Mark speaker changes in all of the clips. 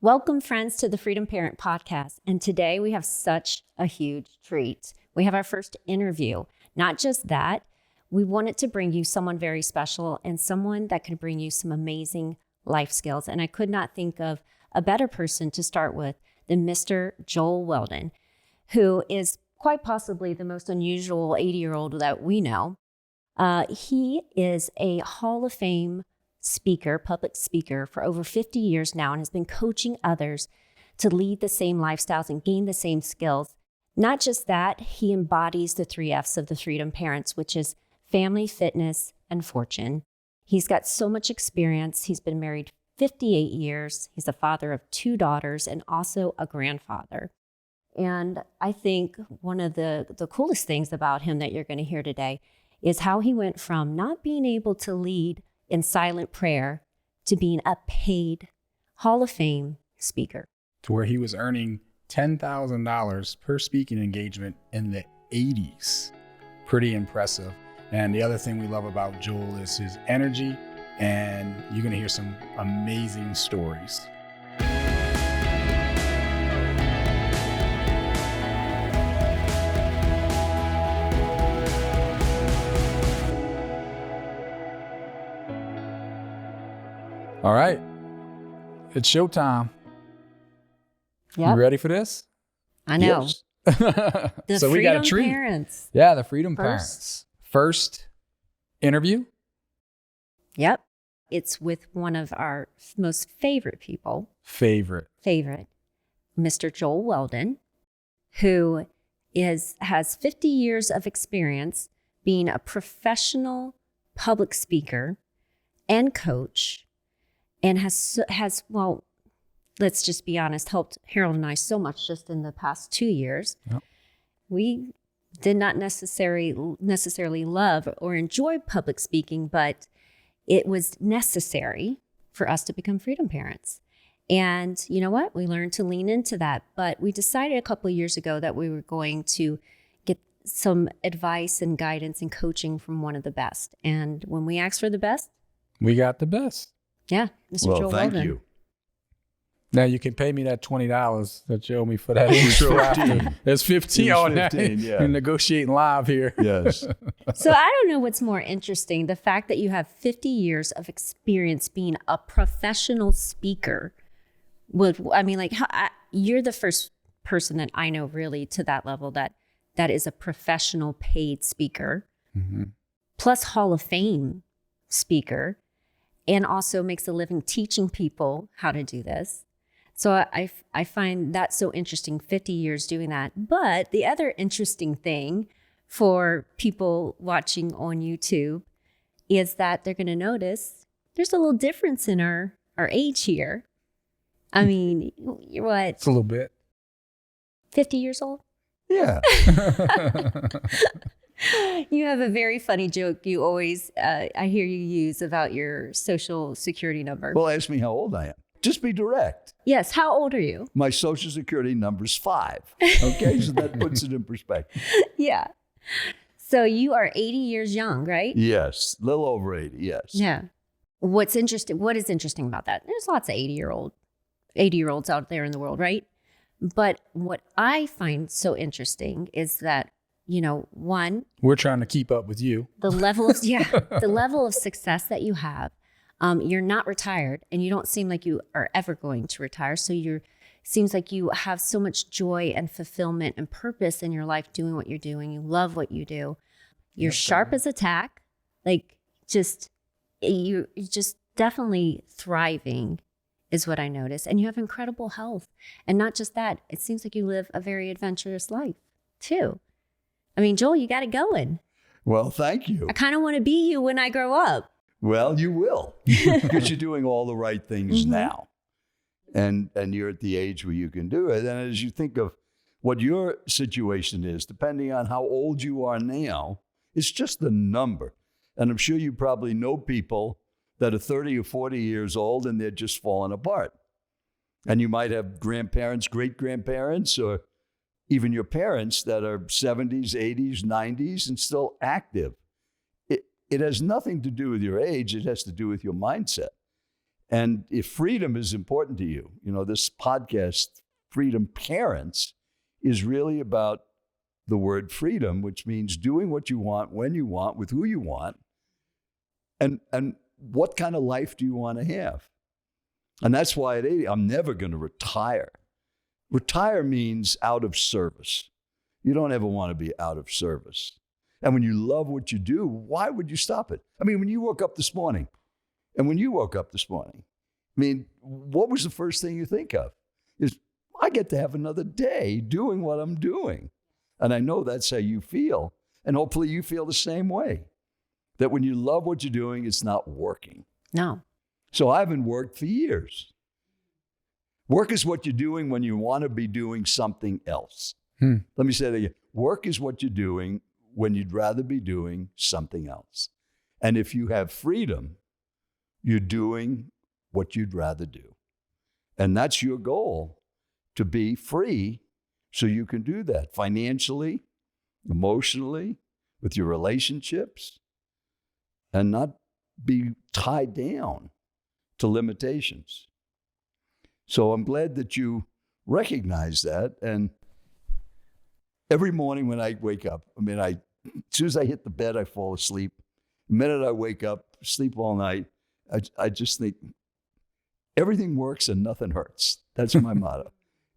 Speaker 1: Welcome, friends, to the Freedom Parent Podcast. And today we have such a huge treat. We have our first interview. Not just that, we wanted to bring you someone very special and someone that can bring you some amazing life skills. And I could not think of a better person to start with than Mr. Joel Weldon, who is quite possibly the most unusual 80-year-old that we know. He is a Hall of Fame speaker, public speaker for over 50 years now, and has been coaching others to lead the same lifestyles and gain the same skills. Not just that, he embodies the 3 F's of the Freedom Parents, which is family, fitness, and fortune. He's got so much experience. He's been married 58 years. He's the father of 2 daughters and also a grandfather. And I think one of the coolest things about him that you're going to hear today is how he went from not being able to lead in silent prayer to being a paid Hall of Fame speaker.
Speaker 2: To where he was earning $10,000 per speaking engagement in the 80s. Pretty impressive. And the other thing we love about Joel is his energy, and you're going to hear some amazing stories. All right, it's showtime.
Speaker 1: Yep.
Speaker 2: You ready for this?
Speaker 1: I know.
Speaker 2: Yes.
Speaker 1: The
Speaker 2: So we got a
Speaker 1: Freedom
Speaker 2: treat.
Speaker 1: Parents.
Speaker 2: Yeah, the Freedom Parents. First interview.
Speaker 1: Yep. It's with one of our most favorite people.
Speaker 2: Favorite.
Speaker 1: Mr. Joel Weldon, who has 50 years of experience being a professional public speaker and coach, and has, well, let's just be honest, helped Harold and I so much just in the past 2 years.
Speaker 2: Yep.
Speaker 1: We did not necessarily love or enjoy public speaking, but it was necessary for us to become Freedom Parents. And you know what? We learned to lean into that. But we decided a couple of years ago that we were going to get some advice and guidance and coaching from one of the best. And when we asked for the best,
Speaker 2: We got the best.
Speaker 1: yeah, Mr. Joel
Speaker 3: thank
Speaker 1: Weldon.
Speaker 3: you.
Speaker 2: Now you can pay me that $20 that you owe me for that intro.
Speaker 3: 15.
Speaker 2: There's 15
Speaker 3: It was
Speaker 2: on that.
Speaker 3: 15, yeah.
Speaker 2: You're negotiating live here.
Speaker 3: Yes.
Speaker 1: So I don't know what's more interesting, the fact that you have 50 years of experience being a professional speaker. You're the first person that I know really to that level that is a professional paid speaker, plus Hall of Fame speaker, and also makes a living teaching people how to do this. So I find that so interesting, 50 years doing that. But the other interesting thing for people watching on YouTube is that they're going to notice there's a little difference in our age here. I mean, you're what?
Speaker 2: It's a little bit.
Speaker 1: 50 years old?
Speaker 3: Yeah.
Speaker 1: You have a very funny joke you always, I hear you use about your social security number.
Speaker 3: Well, ask me how old I am. Just be direct.
Speaker 1: Yes. How old are you?
Speaker 3: My social security number's 5. Okay, so that puts it in perspective.
Speaker 1: Yeah. So you are 80 years young, right?
Speaker 3: Yes, a little over 80, yes.
Speaker 1: Yeah. What is interesting about that? There's lots of 80-year-olds out there in the world, right? But what I find so interesting is that, one,
Speaker 2: We're trying to keep up with you.
Speaker 1: the level of success that you have. You're not retired, and you don't seem like you are ever going to retire. So seems like you have so much joy and fulfillment and purpose in your life doing what you're doing. You love what you do. You're sharp as a tack. You're just definitely thriving is what I notice. And you have incredible health. And not just that, it seems like you live a very adventurous life too. I mean, Joel, you got it going.
Speaker 3: Well, thank you.
Speaker 1: I kind of want to be you when I grow up.
Speaker 3: Well, you will, because you're doing all the right things now. And you're at the age where you can do it. And as you think of what your situation is, depending on how old you are now, it's just a number. And I'm sure you probably know people that are 30 or 40 years old and they're just falling apart. And you might have grandparents, great-grandparents, or even your parents that are 70s, 80s, 90s, and still active. It has nothing to do with your age. It has to do with your mindset. And if freedom is important to you, this podcast, Freedom Parents, is really about the word freedom, which means doing what you want, when you want, with who you want, and what kind of life do you want to have? And that's why at 80, I'm never going to retire. Retire means out of service. You don't ever want to be out of service. And when you love what you do, why would you stop it? I mean, when you woke up this morning, what was the first thing you think of? Is I get to have another day doing what I'm doing. And I know that's how you feel. And hopefully you feel the same way. That when you love what you're doing, it's not working.
Speaker 1: No.
Speaker 3: So I haven't worked for years. Work is what you're doing when you want to be doing something else. Let me say that again. Work is what you're doing when you'd rather be doing something else. And if you have freedom, you're doing what you'd rather do. And that's your goal, to be free so you can do that financially, emotionally, with your relationships, and not be tied down to limitations. So I'm glad that you recognize that. And every morning when I wake up, as soon as I hit the bed, I fall asleep. The minute I wake up, sleep all night, I just think everything works and nothing hurts. That's my motto.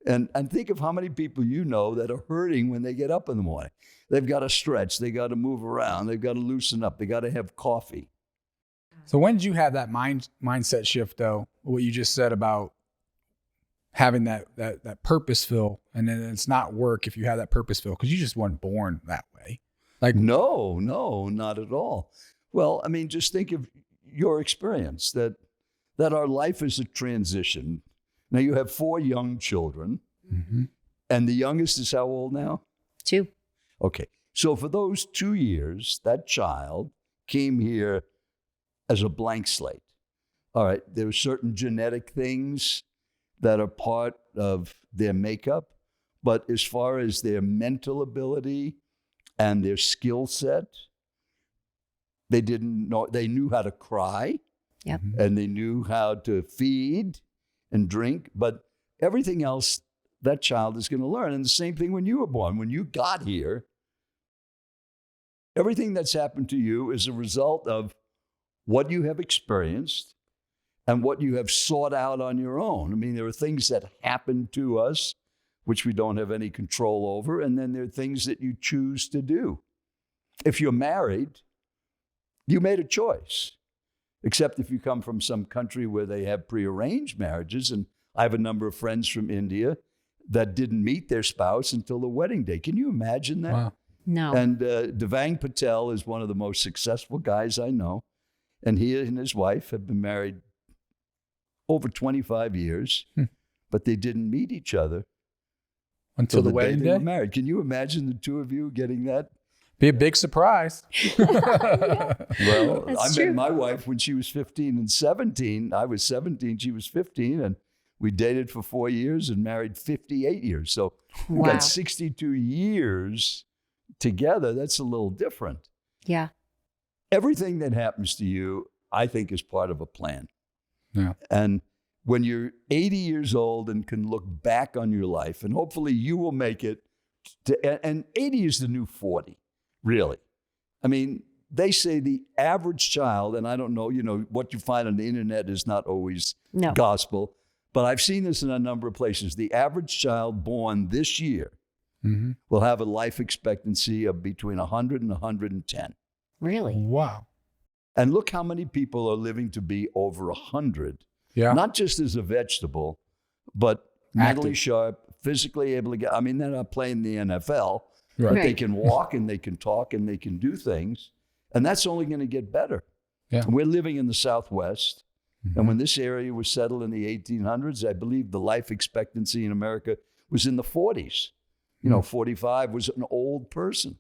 Speaker 3: And think of how many people you know that are hurting when they get up in the morning. They've got to stretch. They got to move around. They've got to loosen up. They got to have coffee.
Speaker 2: So when did you have that mindset shift, though, what you just said about having that purpose feel, and then it's not work if you have that purpose feel, because you just weren't born that way. Like
Speaker 3: No, not at all. Well, just think of your experience, that our life is a transition. Now you have 4 young children, and the youngest is how old now?
Speaker 1: 2.
Speaker 3: Okay. So for those 2 years, that child came here as a blank slate. All right. There are certain genetic things that are part of their makeup, but as far as their mental ability and their skill set, they knew how to cry.
Speaker 1: Yep.
Speaker 3: And they knew how to feed and drink, but everything else that child is going to learn. And the same thing when you were born. When you got here, everything that's happened to you is a result of what you have experienced and what you have sought out on your own. There are things that happen to us which we don't have any control over, and then there are things that you choose to do. If you're married, you made a choice. Except if you come from some country where they have prearranged marriages. And I have a number of friends from India that didn't meet their spouse until the wedding day. Can you imagine that?
Speaker 2: Wow.
Speaker 1: No.
Speaker 3: And Devang Patel is one of the most successful guys I know. And he and his wife have been married over 25 years, but they didn't meet each other
Speaker 2: until the wedding
Speaker 3: day
Speaker 2: day.
Speaker 3: They were married. Can you imagine the two of you getting that?
Speaker 2: Be a big surprise.
Speaker 3: Well,
Speaker 1: That's
Speaker 3: I
Speaker 1: true.
Speaker 3: met my wife when she was 15 and 17. I was 17, she was 15, and we dated for 4 years and married 58 years. So we
Speaker 1: Wow.
Speaker 3: got 62 years together. That's a little different.
Speaker 1: Yeah.
Speaker 3: Everything that happens to you, I think, is part of a plan.
Speaker 2: Yeah.
Speaker 3: And when you're 80 years old and can look back on your life, and hopefully you will make it and 80 is the new 40. Really. They say the average child, and I don't know, what you find on the internet is not always
Speaker 1: No.
Speaker 3: gospel, but I've seen this in a number of places. The average child born this year will have a life expectancy of between 100 and 110.
Speaker 1: Really?
Speaker 2: Wow.
Speaker 3: And look how many people are living to be over 100,
Speaker 2: Yeah.
Speaker 3: not just as a vegetable, but mentally
Speaker 2: Active.
Speaker 3: sharp, physically able to get, they're not playing the NFL,
Speaker 2: Right.
Speaker 3: but they can walk and they can talk and they can do things. And that's only going to get better.
Speaker 2: Yeah.
Speaker 3: And we're living in the Southwest. And when this area was settled in the 1800s, I believe the life expectancy in America was in the 40s. 45 was an old person.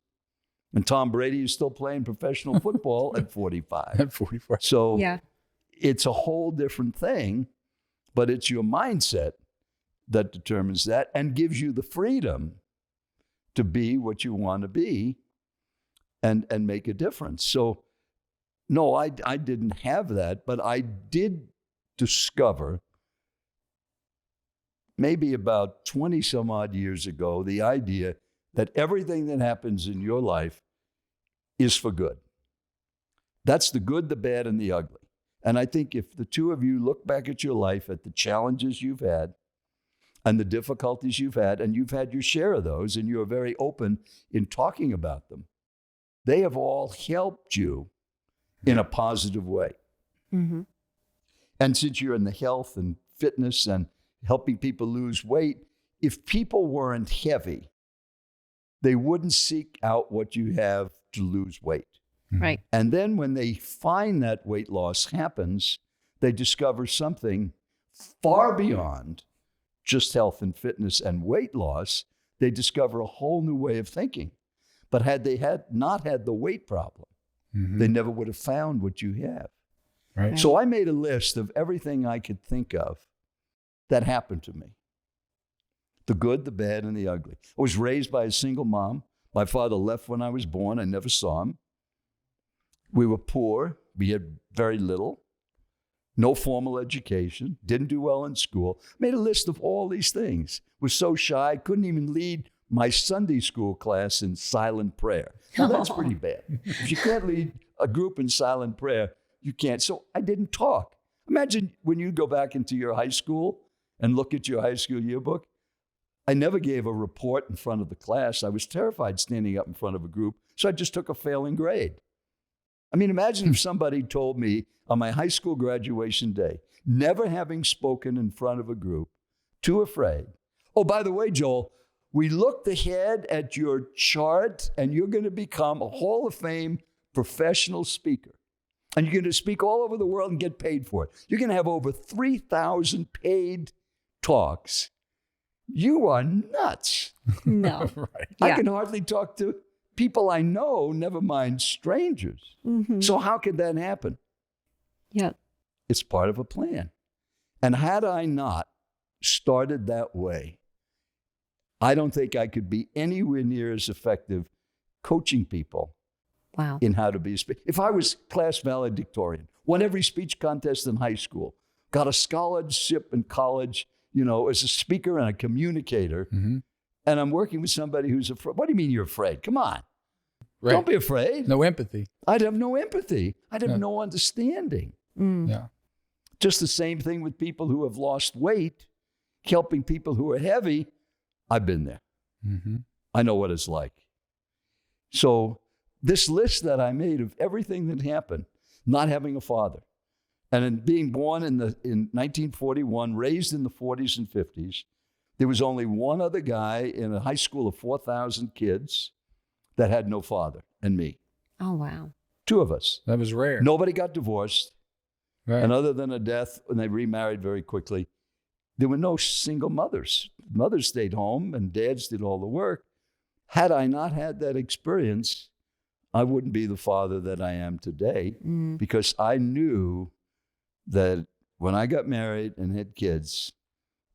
Speaker 3: And Tom Brady is still playing professional football at 45.
Speaker 2: At 44.
Speaker 3: So
Speaker 1: Yeah.
Speaker 3: it's a whole different thing, but it's your mindset that determines that and gives you the freedom to be what you want to be and make a difference. So no, I didn't have that, but I did discover, maybe about 20 some odd years ago, the idea that everything that happens in your life is for good. That's the good, the bad, and the ugly. And I think if the two of you look back at your life, at the challenges you've had and the difficulties you've had, and you've had your share of those, and you're very open in talking about them, they have all helped you in a positive way.
Speaker 1: Mm-hmm.
Speaker 3: And since you're in the health and fitness and helping people lose weight, if people weren't heavy, they wouldn't seek out what you have to lose weight.
Speaker 1: Right.
Speaker 3: And then when they find that weight loss happens, they discover something far beyond just health and fitness and weight loss. They discover a whole new way of thinking. But had they not had the weight problem, they never would have found what you have.
Speaker 2: Right.
Speaker 3: So I made a list of everything I could think of that happened to me. The good, the bad, and the ugly. I was raised by a single mom. My father left when I was born. I never saw him. We were poor. We had very little. No formal education. Didn't do well in school. Made a list of all these things. Was so shy, couldn't even lead my Sunday school class in silent prayer. Now, that's pretty bad. If you can't lead a group in silent prayer, you can't. So I didn't talk. Imagine when you go back into your high school and look at your high school yearbook. I never gave a report in front of the class. I was terrified standing up in front of a group, so I just took a failing grade. I mean, imagine if somebody told me on my high school graduation day, never having spoken in front of a group, too afraid. Oh, by the way, Joel, we looked ahead at your chart and you're going to become a Hall of Fame professional speaker. And you're going to speak all over the world and get paid for it. You're going to have over 3,000 paid talks. You are nuts.
Speaker 1: No.
Speaker 2: Right.
Speaker 1: Yeah.
Speaker 3: I can hardly talk to people I know, never mind strangers. So how could that happen?
Speaker 1: Yep.
Speaker 3: It's part of a plan. And had I not started that way, I don't think I could be anywhere near as effective coaching people
Speaker 1: Wow.
Speaker 3: in how to be a speaker. If I was class valedictorian, won every speech contest in high school, got a scholarship in college, as a speaker and a communicator, and I'm working with somebody who's afraid. What do you mean you're afraid? Come on.
Speaker 2: Right.
Speaker 3: Don't be afraid.
Speaker 2: No empathy.
Speaker 3: I'd have no empathy. I'd have no understanding.
Speaker 2: Yeah.
Speaker 3: Just the same thing with people who have lost weight, helping people who are heavy. I've been there. I know what it's like. So this list that I made of everything that happened, not having a father, and in being born in 1941, raised in the 40s and 50s, there was only one other guy in a high school of 4,000 kids that had no father, and me.
Speaker 1: Oh, wow.
Speaker 3: Two of us.
Speaker 2: That was rare.
Speaker 3: Nobody got divorced.
Speaker 2: Right.
Speaker 3: And other than a death, when they remarried very quickly, there were no single mothers. Mothers stayed home and dads did all the work. Had I not had that experience, I wouldn't be the father that I am today because I knew that when I got married and had kids,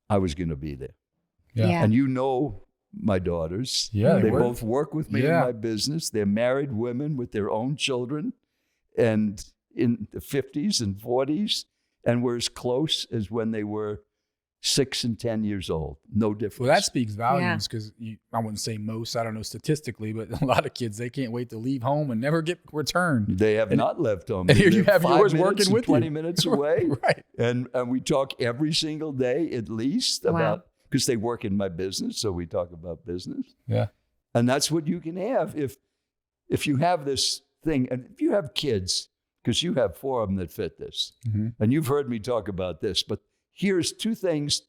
Speaker 3: I was going to be there.
Speaker 2: Yeah.
Speaker 3: And my daughters.
Speaker 2: Yeah,
Speaker 3: They
Speaker 2: work.
Speaker 3: both work with me in my business. They're married women with their own children and in the 50s and 40s, and we're as close as when they were 6 and 10 years old. No difference.
Speaker 2: Well, that speaks volumes because I wouldn't say most, I don't know statistically, but a lot of kids, they can't wait to leave home and never get returned.
Speaker 3: They have not left home.
Speaker 2: And here you
Speaker 3: They're
Speaker 2: have
Speaker 3: 5
Speaker 2: yours
Speaker 3: minutes
Speaker 2: working
Speaker 3: and
Speaker 2: with
Speaker 3: 20
Speaker 2: you.
Speaker 3: minutes away.
Speaker 2: Right.
Speaker 3: And we talk every single day at least about, because they work in my business, so we talk about business.
Speaker 2: Yeah.
Speaker 3: And that's what you can have if you have this thing, and if you have kids, because you have 4 of them that fit this. And you've heard me talk about this, but here's 2 things,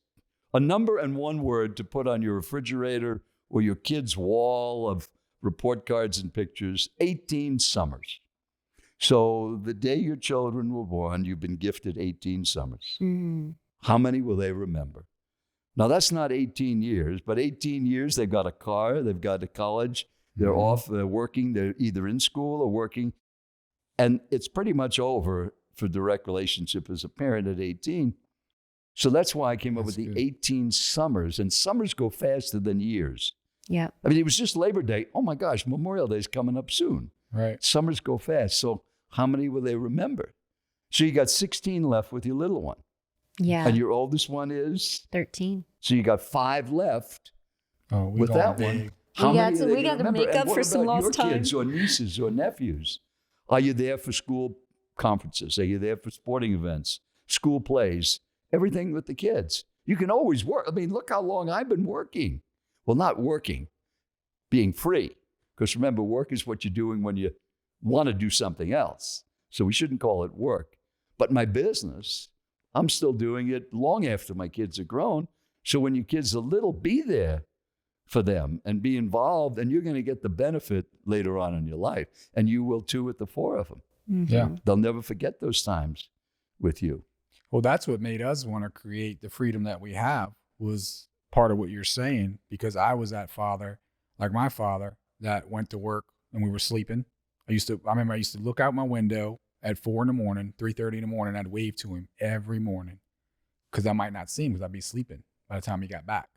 Speaker 3: a number and 1 word to put on your refrigerator or your kid's wall of report cards and pictures: 18 summers. So the day your children were born, you've been gifted 18 summers. How many will they remember? Now, that's not 18 years, but 18 years, they've got a car, they've got a college, they're off, they're working, they're either in school or working. And it's pretty much over for direct relationship as a parent at 18. So that's why I came up with the 18 summers. And summers go faster than years.
Speaker 1: Yeah.
Speaker 3: I mean, it was just Labor Day. Oh my gosh, Memorial Day is coming up soon.
Speaker 2: Right.
Speaker 3: Summers go fast. So how many will they remember? So you got 16 left with your little one.
Speaker 1: Yeah.
Speaker 3: And your oldest one is?
Speaker 1: 13.
Speaker 3: So you got 5 left
Speaker 2: Oh, we
Speaker 3: with
Speaker 2: going
Speaker 3: that
Speaker 2: big.
Speaker 3: one. How
Speaker 1: We got
Speaker 3: many
Speaker 1: to-
Speaker 3: are they
Speaker 1: we
Speaker 3: gonna
Speaker 1: got to
Speaker 3: remember?
Speaker 1: make
Speaker 3: And
Speaker 1: up
Speaker 3: what
Speaker 1: for some
Speaker 3: about
Speaker 1: lost
Speaker 3: your
Speaker 1: time.
Speaker 3: kids or nieces or nephews? Are you there for school conferences? Are you there for sporting events, school plays, everything with the kids? You can always work. I mean, look how long I've been working. Well, not working, being free. Because remember, work is what you're doing when you want to do something else. So we shouldn't call it work. But my business, I'm still doing it long after my kids are grown. So when your kids are little, be there for them and be involved, and you're going to get the benefit later on in your life. And you will too with the 4 of them.
Speaker 1: Mhm.
Speaker 2: Yeah.
Speaker 3: They'll never forget those times with you.
Speaker 2: Well, that's what made us want to create the freedom that we have, was part of what you're saying, because I was that father, like my father, that went to work and we were sleeping. I remember I used to look out my window at 4 in the morning, 3:30 in the morning. I'd wave to him every morning because I might not see him because I'd be sleeping by the time he got back.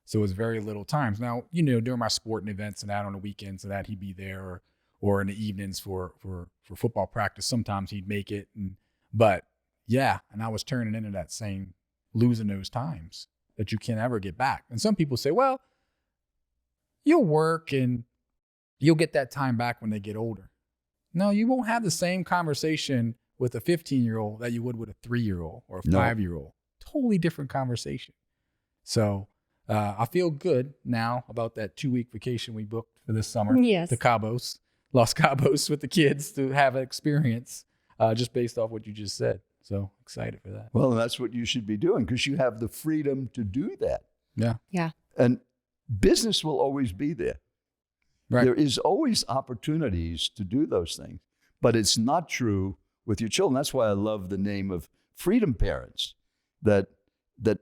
Speaker 2: So it was very little times. Now, during my sporting events and that on the weekends and that, he'd be there, or in the evenings for football practice. Sometimes he'd make it. But yeah, and I was turning into that same, losing those times that you can't ever get back. And some people say, well, you'll work and you'll get that time back when they get older. No, you won't have the same conversation with a 15-year-old that you would with a 3-year-old or a 5-year-old. Totally different conversation. So I feel good now about that 2-week vacation we booked for this summer.
Speaker 1: Yes.
Speaker 2: To Cabos, Los Cabos with the kids to have an experience just based off what you just said. So excited for that.
Speaker 3: Well, that's what you should be doing because you have the freedom to do that.
Speaker 2: Yeah.
Speaker 1: Yeah.
Speaker 3: And business will always be there.
Speaker 2: Right.
Speaker 3: There is always opportunities to do those things, but it's not true with your children. That's why I love the name of Freedom Parents, that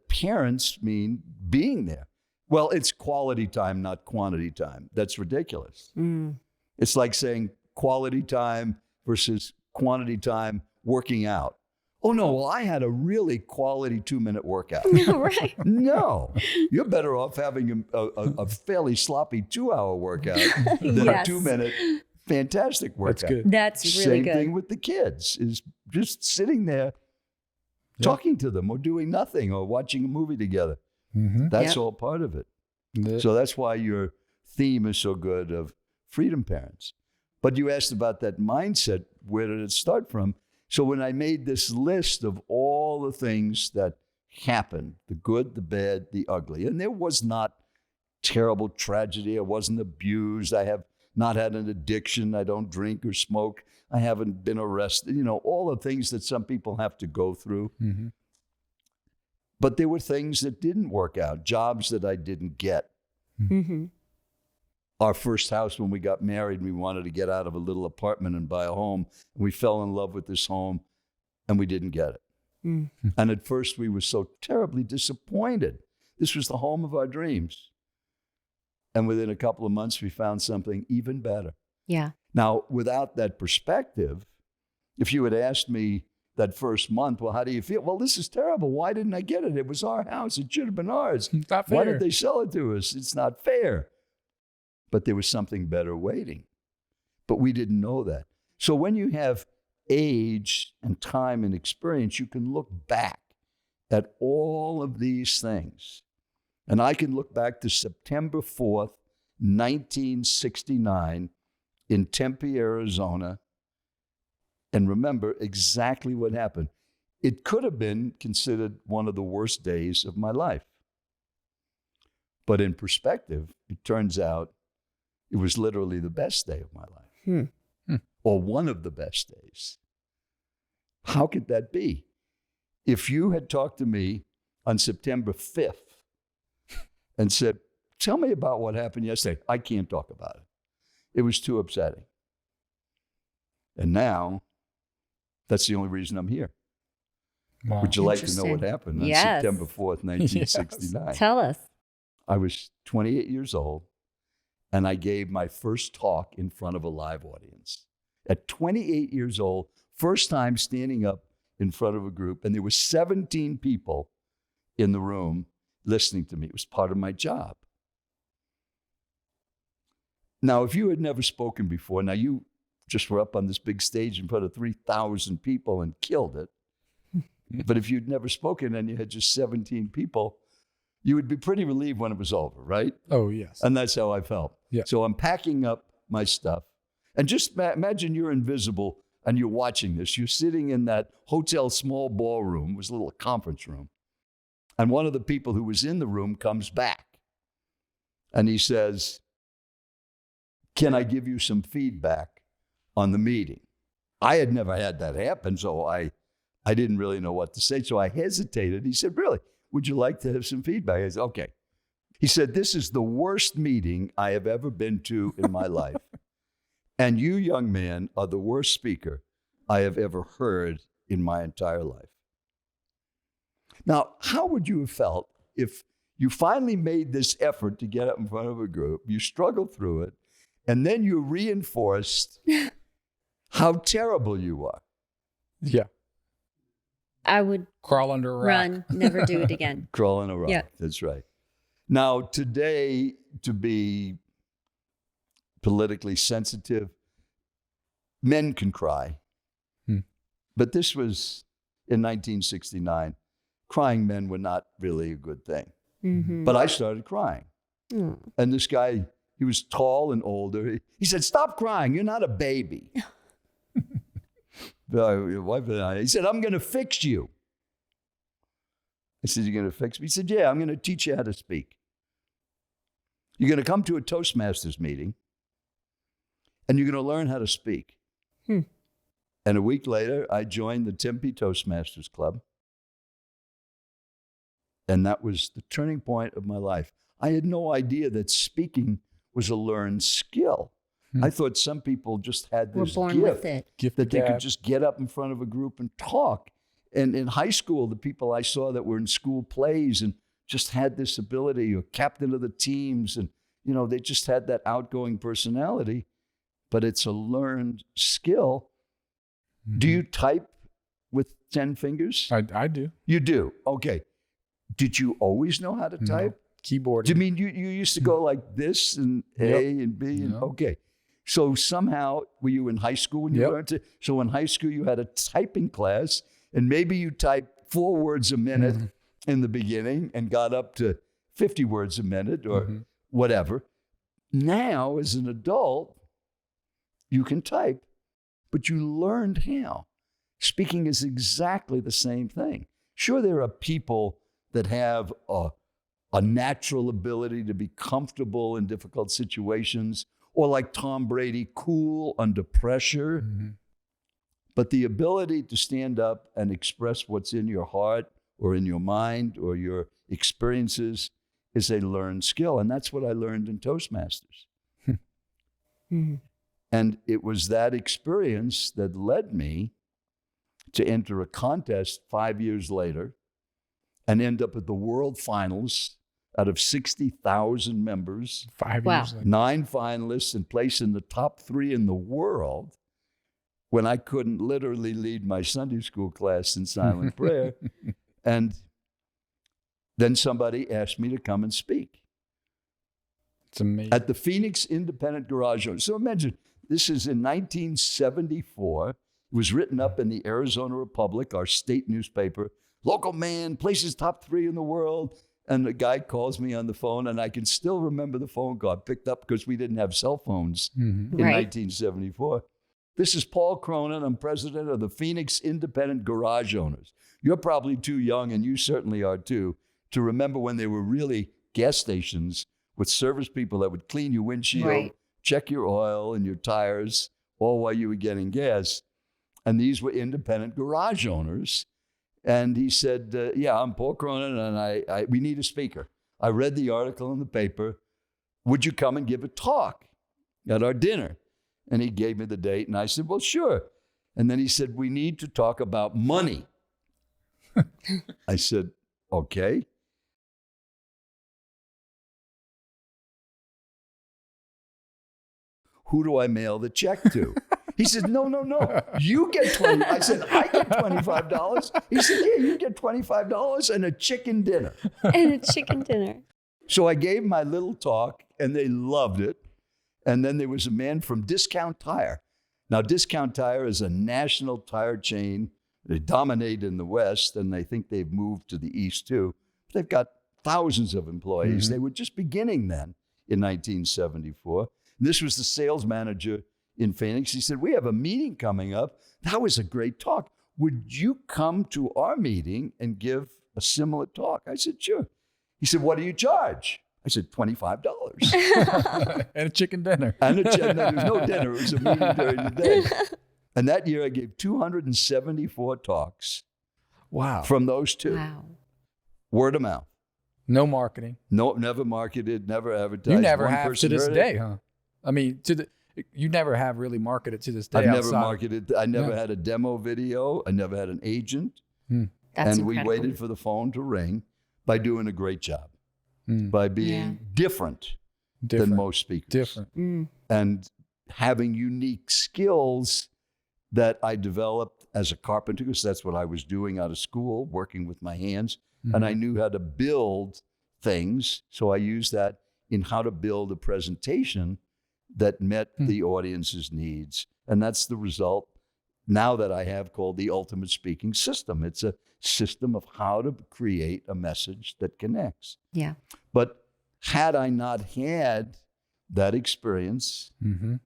Speaker 3: parents mean being there. Well, it's quality time, not quantity time. That's ridiculous.
Speaker 1: Mm.
Speaker 3: It's like saying quality time versus quantity time working out. Oh, no, well, I had a really quality 2-minute workout.
Speaker 1: Right.
Speaker 3: No, you're better off having a fairly sloppy 2-hour workout than
Speaker 1: Yes.
Speaker 3: a 2-minute fantastic workout.
Speaker 2: That's good.
Speaker 1: That's really
Speaker 3: Same
Speaker 1: good.
Speaker 3: thing with the kids, is just sitting there talking to them or doing nothing or watching a movie together.
Speaker 2: Mm-hmm.
Speaker 3: That's
Speaker 1: Yep.
Speaker 3: all part of it.
Speaker 2: Yeah.
Speaker 3: So that's why your theme is so good of Freedom Parents. But you asked about that mindset. Where did it start from? So when I made this list of all the things that happened, the good, the bad, the ugly, and there was not terrible tragedy. I wasn't abused. I have not had an addiction. I don't drink or smoke. I haven't been arrested. All the things that some people have to go through.
Speaker 2: Mm-hmm.
Speaker 3: But there were things that didn't work out, jobs that I didn't get.
Speaker 1: Mm-hmm.
Speaker 3: Our first house, when we got married, we wanted to get out of a little apartment and buy a home. We fell in love with this home, and we didn't get it.
Speaker 1: Mm.
Speaker 3: And at first, we were so terribly disappointed. This was the home of our dreams. And within a couple of months, we found something even better.
Speaker 1: Yeah.
Speaker 3: Now, without that perspective, if you had asked me that first month, well, how do you feel? Well, this is terrible. Why didn't I get it? It was our house. It should have been ours.
Speaker 2: It's not fair.
Speaker 3: Why did they sell it to us? It's not fair. But there was something better waiting. But we didn't know that. So when you have age and time and experience, you can look back at all of these things. And I can look back to September 4th, 1969 in Tempe, Arizona, and remember exactly what happened. It could have been considered one of the worst days of my life. But in perspective, it turns out it was literally the best day of my life, or one of the best days. How could that be? If you had talked to me on September 5th and said, tell me about what happened yesterday, I can't talk about it. It was too upsetting. And now, that's the only reason I'm here.
Speaker 2: Wow.
Speaker 3: Would you like to know
Speaker 1: Interesting.
Speaker 3: what happened on
Speaker 1: Yes.
Speaker 3: September 4th, 1969?
Speaker 1: Tell us.
Speaker 3: I was 28 years old, and I gave my first talk in front of a live audience. At 28 years old, first time standing up in front of a group, and there were 17 people in the room listening to me. It was part of my job. Now, if you had never spoken before, now you just were up on this big stage in front of 3,000 people and killed it. But if you'd never spoken and you had just 17 people, you would be pretty relieved when it was over, right?
Speaker 2: Oh, yes.
Speaker 3: And that's how I felt.
Speaker 2: Yeah.
Speaker 3: So I'm packing up my stuff. And just imagine you're invisible and you're watching this. You're sitting in that hotel small ballroom. It was a little conference room. And one of the people who was in the room comes back. And he says, "Can I give you some feedback on the meeting?" I had never had that happen, so I didn't really know what to say. So I hesitated. He said, "Really, would you like to have some feedback?" I said, "Okay." He said, "This is the worst meeting I have ever been to in my life. And you, young man, are the worst speaker I have ever heard in my entire life." Now, how would you have felt if you finally made this effort to get up in front of a group, you struggled through it, and then you reinforced how terrible you are?
Speaker 2: Yeah.
Speaker 1: I would
Speaker 2: Crawl under a rock.
Speaker 1: run, never do it again.
Speaker 3: Crawling around.
Speaker 1: Yeah.
Speaker 3: That's right. Now, today, to be politically sensitive, men can cry. But this was in 1969. Crying men were not really a good thing.
Speaker 1: Mm-hmm.
Speaker 3: But I started crying. And this guy, he was tall and older. He said, "Stop crying. You're not a baby." Your wife and I, he said, "I'm going to fix you." I said, "You're going to fix me?" He said, "Yeah, I'm going to teach you how to speak. You're going to come to a Toastmasters meeting, and you're going to learn how to speak." And a week later, I joined the Tempe Toastmasters Club. And that was the turning point of my life. I had no idea that speaking was a learned skill. I thought some people just had
Speaker 1: We're
Speaker 3: this
Speaker 1: born with it.
Speaker 2: Gift
Speaker 3: that they
Speaker 2: gab.
Speaker 3: could just get up in front of a group and talk. And in high school, the people I saw that were in school plays and just had this ability, or captain of the teams, and they just had that outgoing personality. But it's a learned skill. Do you type with 10 fingers?
Speaker 2: I do.
Speaker 3: You do. Okay. Did you always know how to type?
Speaker 2: Keyboard.
Speaker 3: Do you mean you used to go like this and A and B? And, okay. So somehow, were you in high school when you learned to? So in high school, you had a typing class, and maybe you typed 4 words a minute in the beginning and got up to 50 words a minute or whatever. Now, as an adult, you can type, but you learned how. Speaking is exactly the same thing. Sure, there are people that have a natural ability to be comfortable in difficult situations, or like Tom Brady, cool under pressure. But the ability to stand up and express what's in your heart or in your mind or your experiences is a learned skill. And that's what I learned in Toastmasters. And it was that experience that led me to enter a contest 5 years later and end up at the world finals out of 60,000 members.
Speaker 2: 5
Speaker 1: Wow.
Speaker 2: years later.
Speaker 3: 9 finalists and place in the top 3 in the world when I couldn't literally lead my Sunday school class in silent prayer. And then somebody asked me to come and speak
Speaker 2: It's amazing.
Speaker 3: at the Phoenix Independent Garage Owners. So imagine, this is in 1974. It was written up in the Arizona Republic, our state newspaper. Local man, places top 3 in the world. And the guy calls me on the phone, and I can still remember the phone call. I picked up because we didn't have cell phones in 1974. "This is Paul Cronin. I'm president of the Phoenix Independent Garage Owners. You're probably too young, and you certainly are too, to remember when they were really gas stations with service people that would clean your windshield, check your oil and your tires, all while you were getting gas. And these were independent garage owners." And he said, "Yeah, I'm Paul Cronin, and we need a speaker. I read the article in the paper. Would you come and give a talk at our dinner?" And he gave me the date, and I said, "Well, sure." And then he said, "We need to talk about money." I said, "Okay." "Who do I mail the check to?" He said, no, you get 20. I said, "I get $25. He said, "Yeah, you get $25 and a chicken dinner."
Speaker 1: And a chicken dinner.
Speaker 3: So I gave my little talk, and they loved it. And then there was a man from Discount Tire. Now, Discount Tire is a national tire chain They dominate in the West, and they think they've moved to the East too. They've got thousands of employees. They were just beginning then in 1974. This was the sales manager in Phoenix. He said, we have a meeting coming up. That was a great talk. Would you come to our meeting and give a similar talk? I said, sure. He said, what do you charge? I said, $25.
Speaker 2: And a chicken dinner.
Speaker 3: No, there was no dinner. It was a meeting during the day. And that year I gave 274 talks.
Speaker 2: Wow.
Speaker 3: From those two.
Speaker 1: Wow.
Speaker 3: Word of mouth.
Speaker 2: No marketing.
Speaker 3: No, never marketed, never advertised.
Speaker 2: You never
Speaker 3: One
Speaker 2: have
Speaker 3: person
Speaker 2: to this
Speaker 3: heard
Speaker 2: day,
Speaker 3: it.
Speaker 2: huh? I mean, you never have really marketed to this day.
Speaker 3: I've never
Speaker 2: outside.
Speaker 3: marketed. I never had a demo video. I never had an agent.
Speaker 1: That's
Speaker 3: and we
Speaker 1: incredible.
Speaker 3: waited for the phone to ring by doing a great job, by being different than most speakers.
Speaker 2: Different.
Speaker 3: And having unique skills that I developed as a carpenter, because that's what I was doing out of school, working with my hands. And I knew how to build things. So I used that in how to build a presentation that met the audience's needs. And that's the result now that I have called the ultimate speaking system. It's a system of how to create a message that connects.
Speaker 1: Yeah.
Speaker 3: But had I not had that experience in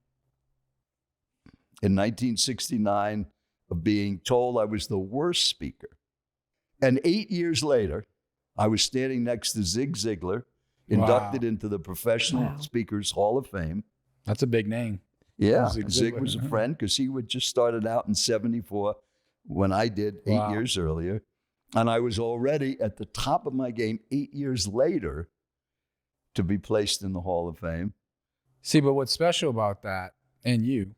Speaker 3: 1969 of being told I was the worst speaker, and 8 years later, I was standing next to Zig Ziglar, inducted into the Professional Speakers Hall of Fame.
Speaker 2: That's a big name.
Speaker 3: Yeah,
Speaker 2: Zig
Speaker 3: Zig
Speaker 2: Ziglar.
Speaker 3: was a friend because he had just started out in 74 when I did 8 years earlier. And I was already at the top of my game 8 years later to be placed in the Hall of Fame.
Speaker 2: See, but what's special about that, and you,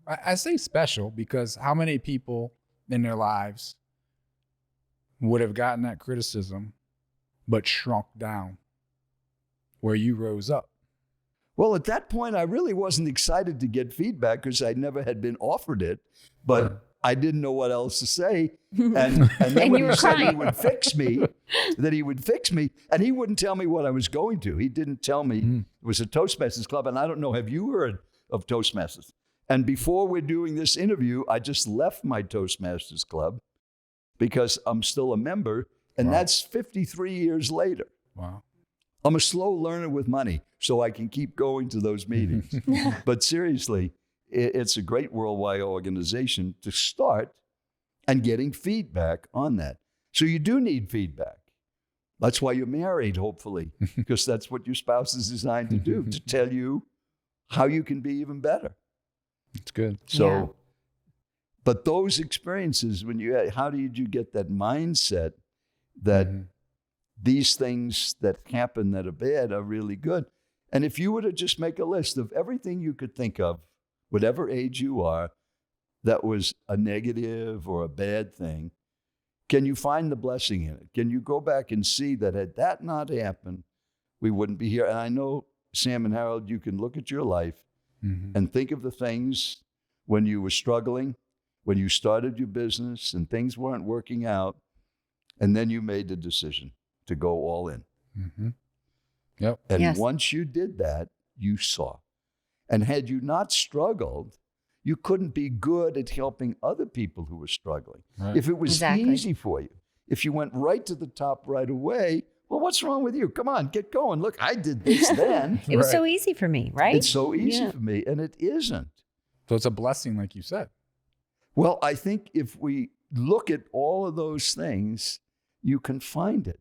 Speaker 2: I say special because how many people in their lives would have gotten that criticism but shrunk down where you rose up?
Speaker 3: Well, at that point, I really wasn't excited to get feedback because I never had been offered it, but I didn't know what else to say. And then
Speaker 1: And
Speaker 3: when
Speaker 1: you
Speaker 3: he
Speaker 1: were
Speaker 3: said
Speaker 1: crying.
Speaker 3: he would fix me, and he wouldn't tell me what I was going to. He didn't tell me it was a Toastmasters Club, and I don't know, have you heard of Toastmasters? And before we're doing this interview, I just left my Toastmasters Club because I'm still a member, and that's 53 years later.
Speaker 2: Wow.
Speaker 3: I'm a slow learner with money, so I can keep going to those meetings. But seriously, it's a great worldwide organization to start and getting feedback on that. So you do need feedback. That's why you're married, hopefully, because that's what your spouse is designed to do, to tell you how you can be even better.
Speaker 2: It's good.
Speaker 3: So, but those experiences, how did you get that mindset that these things that happen that are bad are really good? And if you were to just make a list of everything you could think of, whatever age you are, that was a negative or a bad thing, can you find the blessing in it? Can you go back and see that had that not happened, we wouldn't be here? And I know, Sam and Harold, you can look at your life and think of the things when you were struggling, when you started your business and things weren't working out, and then you made the decision to go all in.
Speaker 2: Yep.
Speaker 3: And once you did that, you saw. And had you not struggled, you couldn't be good at helping other people who were struggling.
Speaker 2: Right.
Speaker 3: If it was easy for you, if you went right to the top right away, well, what's wrong with you? Come on, get going. Look, I did this then.
Speaker 1: It was so easy for me, right?
Speaker 3: It's so easy for me, and it isn't.
Speaker 2: So it's a blessing, like you said.
Speaker 3: Well, I think if we look at all of those things, you can find it.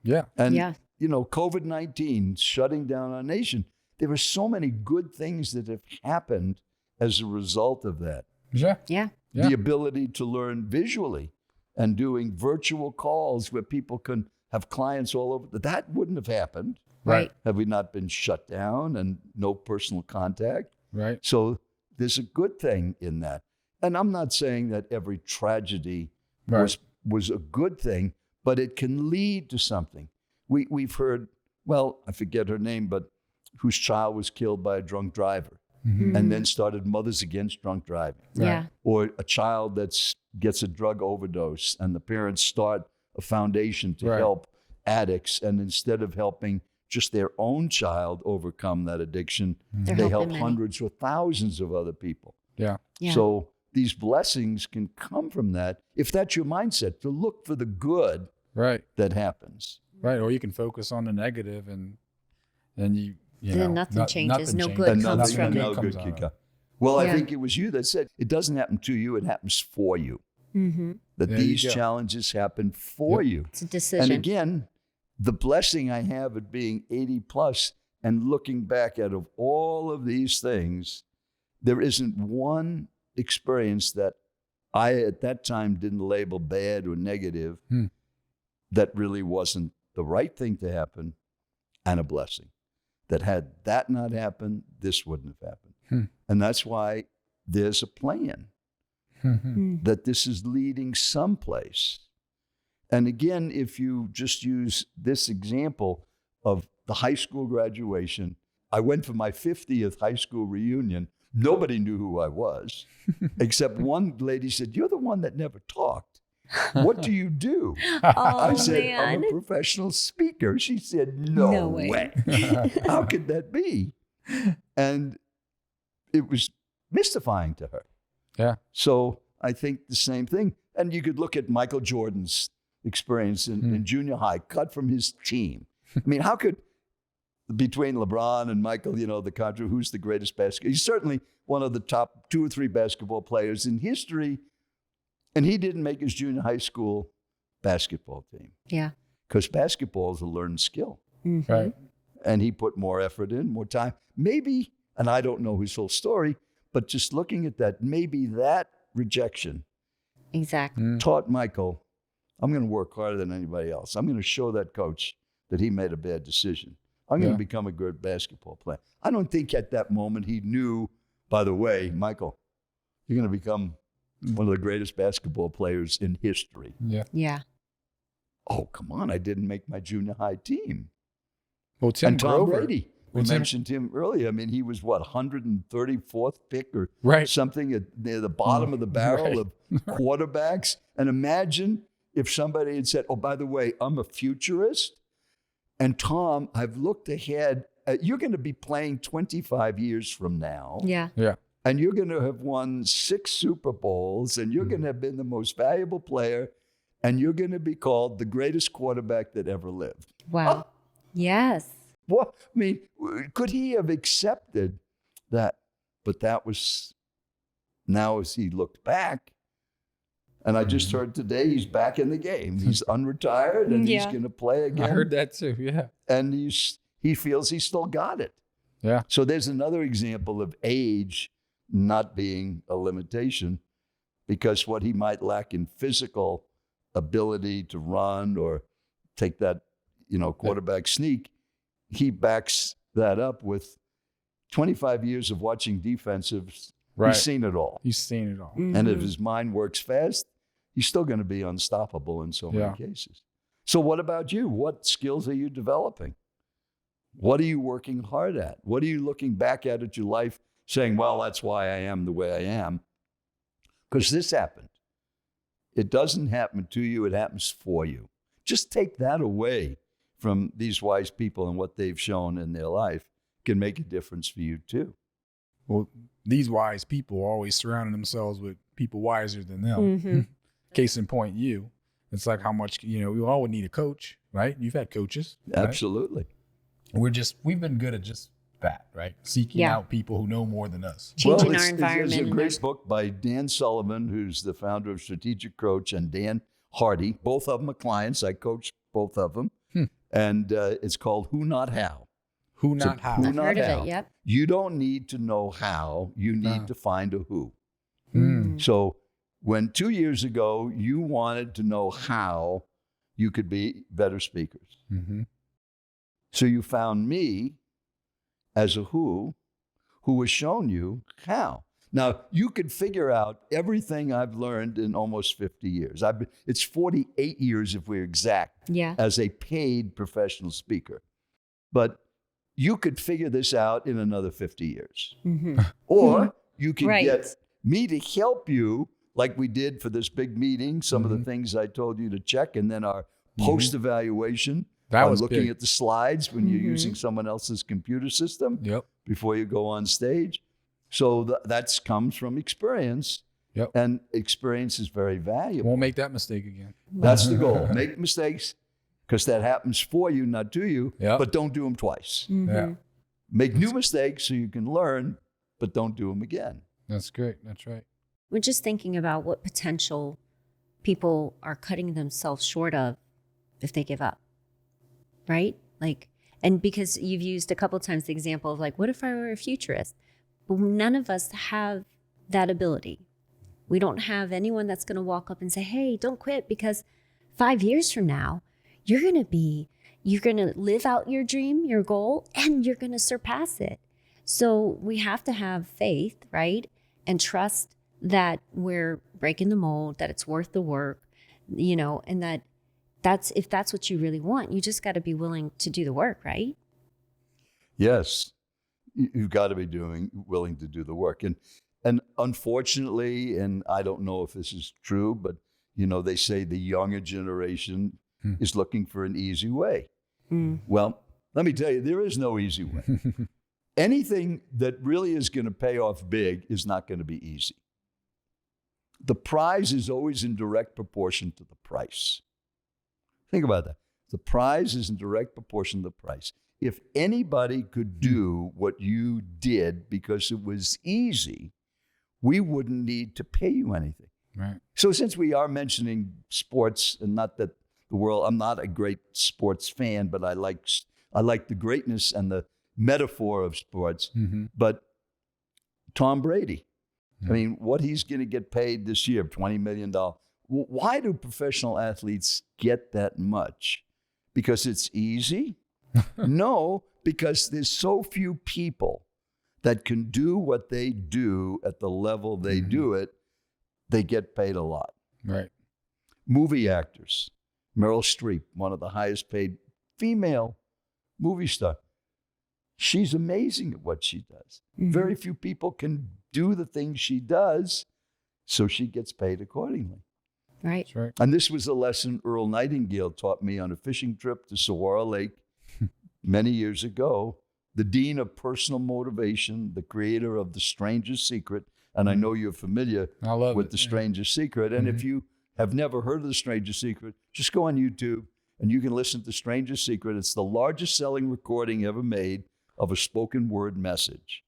Speaker 2: Yeah.
Speaker 3: And, you know, COVID-19 shutting down our nation, there are so many good things that have happened as a result of that.
Speaker 2: Yeah.
Speaker 3: The ability to learn visually and doing virtual calls where people can have clients all over. That wouldn't have happened.
Speaker 2: Right.
Speaker 3: Have we not been shut down and no personal contact?
Speaker 2: Right.
Speaker 3: So there's a good thing in that. And I'm not saying that every tragedy was a good thing, but it can lead to something. We've heard, well, I forget her name, but whose child was killed by a drunk driver and then started Mothers Against Drunk Driving.
Speaker 1: Yeah.
Speaker 3: Or a child that gets a drug overdose and the parents start a foundation to help addicts. And instead of helping just their own child overcome that addiction, they help hundreds or thousands of other people.
Speaker 2: Yeah.
Speaker 3: So these blessings can come from that if that's your mindset, to look for the good
Speaker 2: Right.
Speaker 3: that happens.
Speaker 2: Right. Or you can focus on the negative and you
Speaker 1: Then
Speaker 2: know,
Speaker 1: nothing changes. No
Speaker 2: changes.
Speaker 1: good
Speaker 3: And
Speaker 1: comes
Speaker 3: nothing,
Speaker 1: from
Speaker 3: no
Speaker 1: it.
Speaker 3: good
Speaker 2: out
Speaker 3: can
Speaker 2: of
Speaker 3: come.
Speaker 2: it.
Speaker 3: Well, I
Speaker 1: Yeah.
Speaker 3: think it was you that said it doesn't happen to you, it happens for you.
Speaker 1: Mm-hmm.
Speaker 3: That
Speaker 2: There you
Speaker 3: these
Speaker 2: go.
Speaker 3: challenges happen for you.
Speaker 1: It's a decision.
Speaker 3: And again, the blessing I have at being 80 plus and looking back at of all of these things, there isn't one experience that I at that time didn't label bad or negative that really wasn't the right thing to happen and a blessing. That had that not happened, this wouldn't have happened. And that's why there's a plan that this is leading someplace. And again, if you just use this example of the high school graduation, I went for my 50th high school reunion. Nobody knew who I was, except one lady said, "You're the one that never talked. What do you do?"
Speaker 1: Oh,
Speaker 3: I said,
Speaker 1: man.
Speaker 3: "I'm a professional speaker." She said, "No
Speaker 1: way.
Speaker 3: way. How could that be?" And it was mystifying to her.
Speaker 2: Yeah.
Speaker 3: So I think the same thing. And you could look at Michael Jordan's experience in junior high, cut from his team. I mean, how could, between LeBron and Michael, the country, who's the greatest basketball? He's certainly one of the top 2 or 3 basketball players in history. And he didn't make his junior high school basketball team.
Speaker 1: Yeah.
Speaker 3: Because basketball is a learned skill.
Speaker 1: Mm-hmm.
Speaker 2: Right.
Speaker 3: And he put more effort in, more time. Maybe, and I don't know his whole story, but just looking at that, maybe that rejection
Speaker 1: Exactly.
Speaker 3: taught Michael, I'm going to work harder than anybody else. I'm going to show that coach that he made a bad decision. I'm going to become a good basketball player. I don't think at that moment he knew, by the way, Michael, you're going to become one of the greatest basketball players in history.
Speaker 2: Yeah.
Speaker 1: Yeah.
Speaker 3: Oh, come on. I didn't make my junior high team.
Speaker 2: Well, Tim
Speaker 3: And Tom
Speaker 2: Grover.
Speaker 3: Brady. We
Speaker 2: Well, Tim-
Speaker 3: mentioned him earlier. I mean, he was, 134th pick or
Speaker 2: Right.
Speaker 3: something near the bottom of the barrel
Speaker 2: Right.
Speaker 3: of quarterbacks. And imagine if somebody had said, "Oh, by the way, I'm a futurist. And Tom, I've looked ahead. You're going to be playing 25 years from now.
Speaker 1: Yeah.
Speaker 2: Yeah.
Speaker 3: And you're going to have won 6 Super Bowls. And you're going to have been the most valuable player. And you're going to be called the greatest quarterback that ever lived."
Speaker 1: Wow. Yes.
Speaker 3: What? I mean, could he have accepted that? But that was, now as he looked back, and I just heard today he's back in the game. He's unretired and he's
Speaker 1: Yeah.
Speaker 3: going to play again.
Speaker 2: I heard that too. Yeah.
Speaker 3: And he feels he still got it.
Speaker 2: Yeah.
Speaker 3: So there's another example of age not being a limitation, because what he might lack in physical ability to run or take that, quarterback sneak, he backs that up with 25 years of watching defensives.
Speaker 2: Right.
Speaker 3: He's seen it all.
Speaker 2: He's seen it all.
Speaker 3: And if his mind works fast, he's still going to be unstoppable in so many cases. So what about you? What skills are you developing? What are you working hard at? What are you looking back at your life saying, well, that's why I am the way I am? Because this happened. It doesn't happen to you. It happens for you. Just take that away from these wise people and what they've shown in their life can make a difference for you too.
Speaker 2: Well, these wise people are always surrounding themselves with people wiser than them. Case in point, you. It's like how much, we all would need a coach, right? You've had coaches. Right?
Speaker 3: Absolutely.
Speaker 2: We've been good at just that, right? Seeking out people who know more than us.
Speaker 1: Changing our
Speaker 3: There's
Speaker 1: environment.
Speaker 3: a
Speaker 1: and
Speaker 3: great book by Dan Sullivan, who's the founder of Strategic Coach, and Dan Hardy. Both of them are clients. I coach both of them. And it's called Who Not How.
Speaker 2: Who not how.
Speaker 3: Who
Speaker 1: I've
Speaker 3: not
Speaker 1: heard of
Speaker 3: how.
Speaker 1: it. Yep.
Speaker 3: You don't need to know how. You need to find a who.
Speaker 1: Mm.
Speaker 3: So when 2 years ago you wanted to know how you could be better speakers.
Speaker 2: Mm-hmm.
Speaker 3: So you found me as a who has shown you how. Now, you could figure out everything I've learned in almost 50 years. It's 48 years, if we're exact,
Speaker 1: Yeah.
Speaker 3: as a paid professional speaker. But you could figure this out in another 50 years.
Speaker 1: Mm-hmm.
Speaker 3: Or you could
Speaker 1: Right.
Speaker 3: get me to help you, like we did for this big meeting, some of the things I told you to check, and then our post-evaluation.
Speaker 2: That was
Speaker 3: looking
Speaker 2: big.
Speaker 3: at the slides when you're using someone else's computer system
Speaker 2: Yep.
Speaker 3: before you go on stage. So that comes from experience.
Speaker 2: Yep.
Speaker 3: And experience is very valuable.
Speaker 2: Won't make that mistake again.
Speaker 3: That's the goal. Make mistakes because that happens for you, not to you,
Speaker 2: Yep.
Speaker 3: but don't do them twice.
Speaker 2: Yeah.
Speaker 3: Make new mistakes so you can learn, but don't do them again.
Speaker 2: That's great. That's right.
Speaker 1: We're just thinking about what potential people are cutting themselves short of if they give up, right? Like, and because you've used a couple of times the example of like, what if I were a futurist? Well, none of us have that ability. We don't have anyone that's going to walk up and say, hey, don't quit, because 5 years from now, you're going to live out your dream, your goal, and you're going to surpass it. So we have to have faith, right? And trust that we're breaking the mold, that it's worth the work, and that's if that's what you really want, you just got to be willing to do the work, right?
Speaker 3: Yes, you've got to be willing to do the work. And unfortunately, and I don't know if this is true, but they say the younger generation is looking for an easy way. Well, let me tell you, there is no easy way. Anything that really is going to pay off big is not going to be easy. The prize is always in direct proportion to the price. Think about that. The prize is in direct proportion to the price. If anybody could do what you did because it was easy, we wouldn't need to pay you anything.
Speaker 2: Right.
Speaker 3: So since we are mentioning sports, and not that I'm not a great sports fan, but I like the greatness and the metaphor of sports. But Tom Brady, I mean, what he's going to get paid this year, $20 million. Why do professional athletes get that much? Because it's easy? No, because there's so few people that can do what they do at the level they do it. They get paid a lot.
Speaker 2: Right.
Speaker 3: Movie actors. Meryl Streep, one of the highest paid female movie stars. She's amazing at what she does. Very few people can do the things she does, so she gets paid accordingly.
Speaker 1: Right.
Speaker 2: That's right.
Speaker 3: And this was a lesson Earl Nightingale taught me on a fishing trip to Saguaro Lake many years ago. The dean of personal motivation, the creator of The Stranger's Secret, and I know you're familiar with The Stranger's Secret. And if you have never heard of The Stranger's Secret, just go on YouTube and you can listen to The Stranger's Secret. It's the largest selling recording ever made of a spoken word message.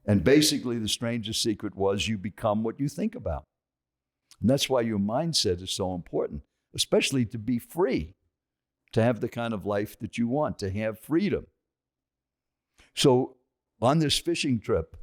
Speaker 3: And basically, The Stranger's Secret was you become what you think about. And that's why your mindset is so important, especially to be free, to have the kind of life that you want, to have freedom. So on this fishing trip,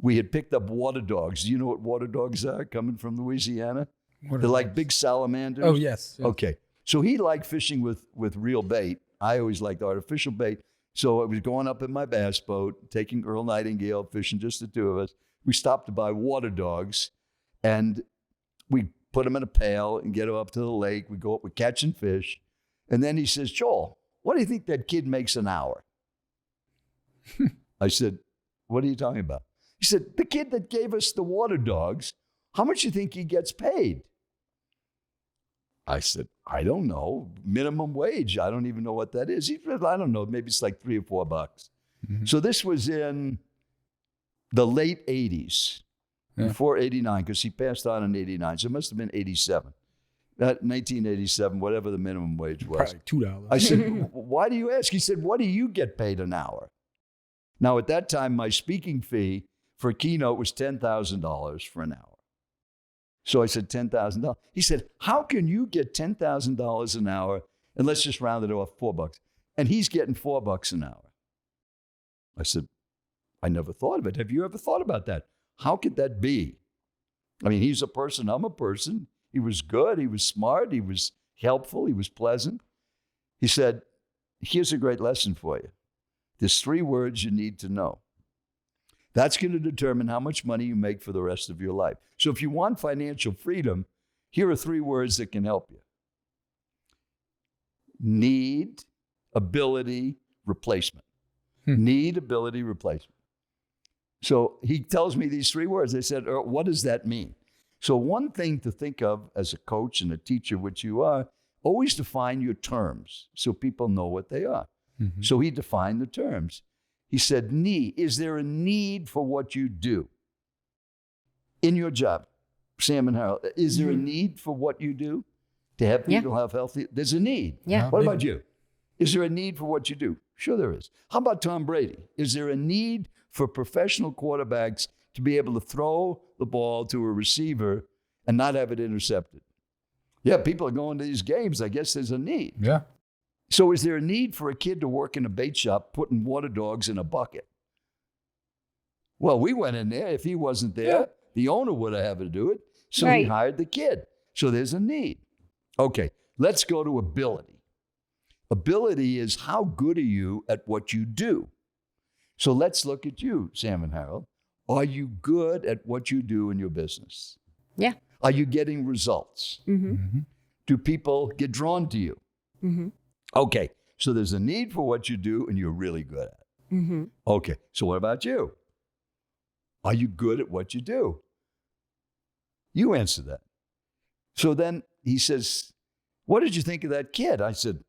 Speaker 3: we had picked up water dogs. Do you know what water dogs are coming from Louisiana? They're like big salamanders.
Speaker 2: Oh, yes.
Speaker 3: Okay. So he liked fishing with real bait. I always liked artificial bait. So I was going up in my bass boat, taking Earl Nightingale, fishing just the two of us. We stopped to buy water dogs, and we put them in a pail and get them up to the lake. We go up, we're catching fish. And then he says, Joel, what do you think that kid makes an hour? I said, what are you talking about? He said, the kid that gave us the water dogs, how much do you think he gets paid? I said, I don't know. Minimum wage. I don't even know what that is. He said, I don't know. Maybe it's like $3 or $4. So this was in the late 80s, before 89, because he passed on in 89. So it must have been 87. 1987, whatever the minimum wage was.
Speaker 2: Probably $2.
Speaker 3: I said, why do you ask? He said, what do you get paid an hour? Now, at that time, my speaking fee for a keynote was $10,000 for an hour. So I said, $10,000. He said, how can you get $10,000 an hour? And let's just round it off, $4. And he's getting $4 an hour. I said, I never thought of it. Have you ever thought about that? How could that be? I mean, he's a person, I'm a person. He was good, he was smart, he was helpful, he was pleasant. He said, here's a great lesson for you. There's 3 words you need to know. That's going to determine how much money you make for the rest of your life. So if you want financial freedom, here are 3 words that can help you. Need, ability, replacement. Need, ability, replacement. So he tells me these 3 words. I said, what does that mean? So one thing to think of as a coach and a teacher, which you are, always define your terms so people know what they are. So he defined the terms. He said, need. Is there a need for what you do in your job? Sam and Harold, is there a need for what you do to have people have healthy? There's a need.
Speaker 1: Yeah.
Speaker 3: What about you? Is there a need for what you do? Sure there is. How about Tom Brady? Is there a need for professional quarterbacks to be able to throw the ball to a receiver and not have it intercepted? Yeah, people are going to these games. I guess there's a need.
Speaker 2: Yeah.
Speaker 3: So is there a need for a kid to work in a bait shop putting water dogs in a bucket? Well, we went in there. If he wasn't there, the owner would have had to do it. So he hired the kid. So there's a need. Okay, let's go to ability. Ability is how good are you at what you do? So let's look at you, Sam and Harold. Are you good at what you do in your business?
Speaker 1: Yeah.
Speaker 3: Are you getting results? Do people get drawn to you? Okay, so there's a need for what you do and you're really good at it. Okay, so what about you? Are you good at what you do? You answer that. So then he says, what did you think of that kid? I said,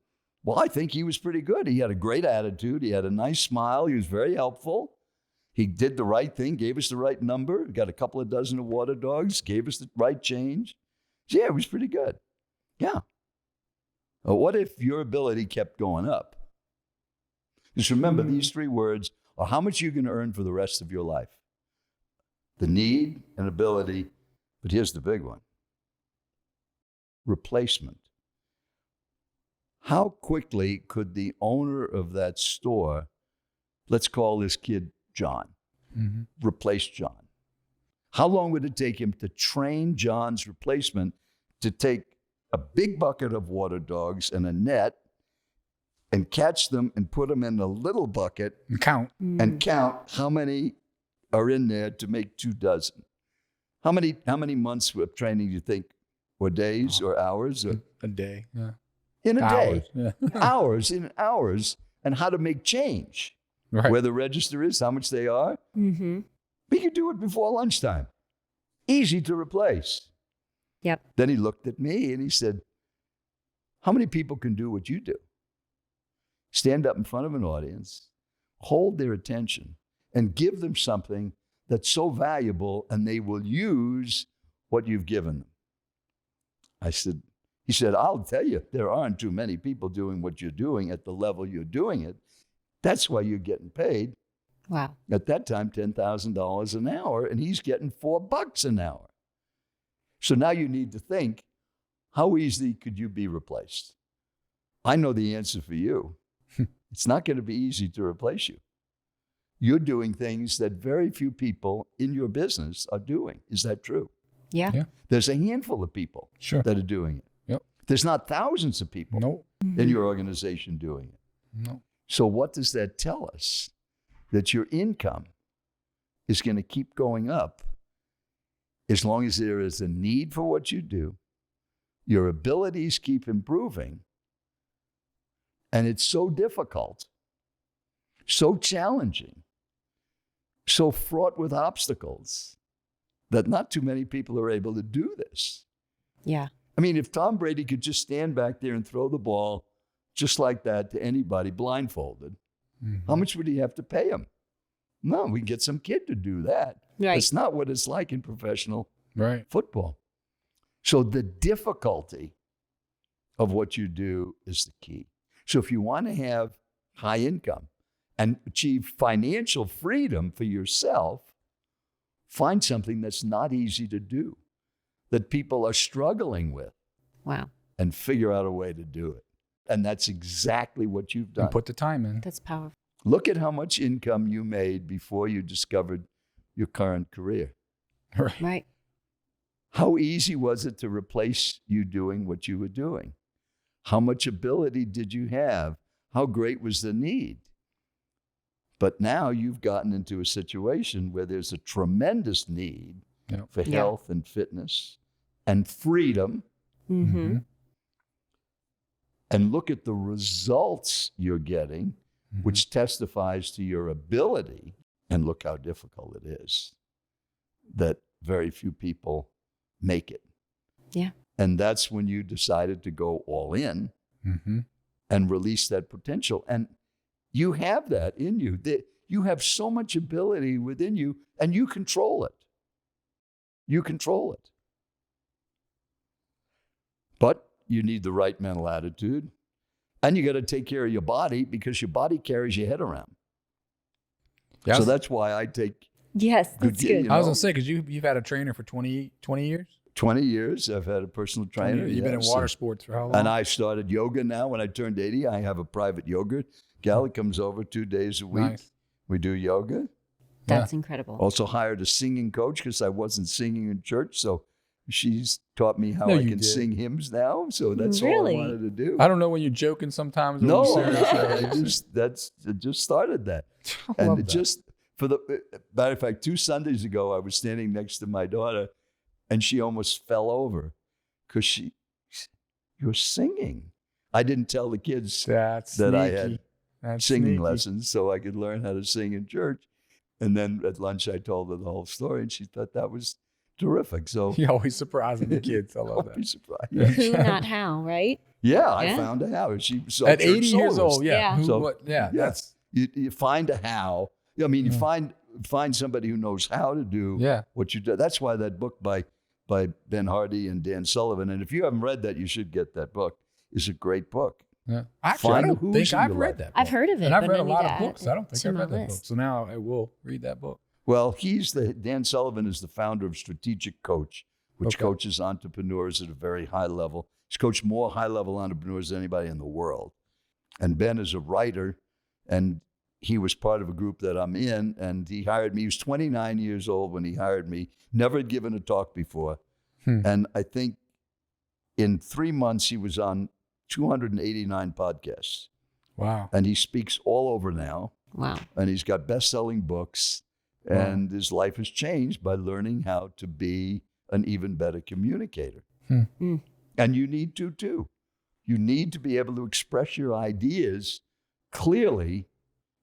Speaker 3: well, I think he was pretty good. He had a great attitude. He had a nice smile. He was very helpful. He did the right thing, gave us the right number, got a couple of dozen of water dogs, gave us the right change. So yeah, it was pretty good. Yeah. Well, what if your ability kept going up? Just remember, these three words are how much you're going to earn for the rest of your life. The need and ability, but here's the big one. Replacement. How quickly could the owner of that store, let's call this kid John, replace John? How long would it take him to train John's replacement to take a big bucket of water dogs and a net and catch them and put them in a little bucket
Speaker 2: And count.
Speaker 3: how many are in there to make 2 dozen? How many months of training do you think, or days or hours? Or
Speaker 2: A day. Yeah.
Speaker 3: in a
Speaker 2: Hours.
Speaker 3: day,
Speaker 2: Yeah.
Speaker 3: hours, and how to make change.
Speaker 2: Right.
Speaker 3: Where the register is, how much they are. We could do it before lunchtime. Easy to replace.
Speaker 1: Yep.
Speaker 3: Then he looked at me and he said, how many people can do what you do? Stand up in front of an audience, hold their attention, and give them something that's so valuable and they will use what you've given them. He said, I'll tell you, there aren't too many people doing what you're doing at the level you're doing it. That's why you're getting paid.
Speaker 1: Wow.
Speaker 3: At that time, $10,000 an hour, and he's getting $4 an hour. So now you need to think, how easily could you be replaced? I know the answer for you. It's not going to be easy to replace you. You're doing things that very few people in your business are doing. Is that true?
Speaker 1: Yeah.
Speaker 3: There's a handful of people that are doing it.
Speaker 2: Yep.
Speaker 3: There's not thousands of people
Speaker 2: Nope.
Speaker 3: in your organization doing it.
Speaker 2: No.
Speaker 3: So what does that tell us? That your income is going to keep going up as long as there is a need for what you do, your abilities keep improving, and it's so difficult, so challenging, so fraught with obstacles that not too many people are able to do this.
Speaker 1: Yeah.
Speaker 3: I mean, if Tom Brady could just stand back there and throw the ball just like that to anybody blindfolded, how much would he have to pay him? No, we can get some kid to do that.
Speaker 1: Right.
Speaker 3: It's not what it's like in professional
Speaker 2: Right.
Speaker 3: football. So the difficulty of what you do is the key. So if you want to have high income and achieve financial freedom for yourself, find something that's not easy to do, that people are struggling with,
Speaker 1: Wow.
Speaker 3: and figure out a way to do it. And that's exactly what you've done.
Speaker 2: And put the time in.
Speaker 1: That's powerful.
Speaker 3: Look at how much income you made before you discovered your current career.
Speaker 2: Right.
Speaker 1: Right.
Speaker 3: How easy was it to replace you doing what you were doing? How much ability did you have? How great was the need? But now you've gotten into a situation where there's a tremendous need for health and fitness and freedom.
Speaker 1: Mm-hmm.
Speaker 3: And look at the results you're getting, which testifies to your ability. And look how difficult it is that very few people make it.
Speaker 1: Yeah.
Speaker 3: And that's when you decided to go all in and release that potential. And you have that in you. You have so much ability within you, and you control it. You control it. But you need the right mental attitude. And you got to take care of your body because your body carries your head around.
Speaker 2: Yes.
Speaker 3: So that's why I take
Speaker 1: Yes, that's good.
Speaker 2: I was going to say, because you've had a trainer for 20 years?
Speaker 3: 20 years. I've had a personal trainer.
Speaker 2: You've been in water sports for how long?
Speaker 3: And I started yoga now. When I turned 80, I have a private yoga gal that comes over 2 days a week.
Speaker 2: Nice.
Speaker 3: We do yoga.
Speaker 1: That's incredible.
Speaker 3: Also hired a singing coach because I wasn't singing in church. So she's taught me how I can sing hymns now. So that's all I wanted to do.
Speaker 2: I don't know when you're joking sometimes.
Speaker 3: No, I just started that.
Speaker 2: I love
Speaker 3: And
Speaker 2: that.
Speaker 3: for the matter of fact, 2 Sundays ago, I was standing next to my daughter and she almost fell over because you're singing. I didn't tell the kids
Speaker 2: That's
Speaker 3: that I
Speaker 2: sneaky.
Speaker 3: had
Speaker 2: That's
Speaker 3: singing
Speaker 2: sneaky.
Speaker 3: lessons so I could learn how to sing in church. And then at lunch, I told her the whole story and she thought that was terrific. So
Speaker 2: You're always surprising the kids. I love
Speaker 3: I'll be
Speaker 2: that.
Speaker 3: surprised.
Speaker 1: Who, not how, right?
Speaker 3: Yeah, I
Speaker 1: Yeah.
Speaker 3: found a how. She so
Speaker 2: At
Speaker 3: church
Speaker 2: 80 years
Speaker 3: soloist.
Speaker 2: old, yeah.
Speaker 1: Yeah.
Speaker 2: Who,
Speaker 3: So,
Speaker 2: what, yeah,
Speaker 3: yeah.
Speaker 2: that's
Speaker 3: You find a how. I mean, you find somebody who knows how to do what you do. That's why that book by Ben Hardy and Dan Sullivan, and if you haven't read that, you should get that book. It's a great book.
Speaker 2: Yeah. Actually, I
Speaker 3: Find
Speaker 2: don't
Speaker 3: who's
Speaker 2: think
Speaker 3: in
Speaker 2: I've
Speaker 3: your
Speaker 2: read
Speaker 3: life.
Speaker 2: that book.
Speaker 1: I've heard of it,
Speaker 2: And I've
Speaker 1: but
Speaker 2: read
Speaker 1: I
Speaker 2: a
Speaker 1: need
Speaker 2: lot
Speaker 1: to
Speaker 2: of
Speaker 1: add
Speaker 2: books. I don't think
Speaker 1: to
Speaker 2: I've
Speaker 1: my
Speaker 2: read that book.
Speaker 1: list.
Speaker 2: So now I will read that book.
Speaker 3: Well, Dan Sullivan is the founder of Strategic Coach, which
Speaker 2: Okay.
Speaker 3: coaches entrepreneurs at a very high level. He's coached more high-level entrepreneurs than anybody in the world. And Ben is a writer, and he was part of a group that I'm in, and he hired me. He was 29 years old when he hired me, never had given a talk before. And I think in 3 months, he was on 289 podcasts.
Speaker 2: Wow.
Speaker 3: And he speaks all over now,
Speaker 1: Wow.
Speaker 3: and he's got best-selling books, and his life has changed by learning how to be an even better communicator. And you need to, too. You need to be able to express your ideas clearly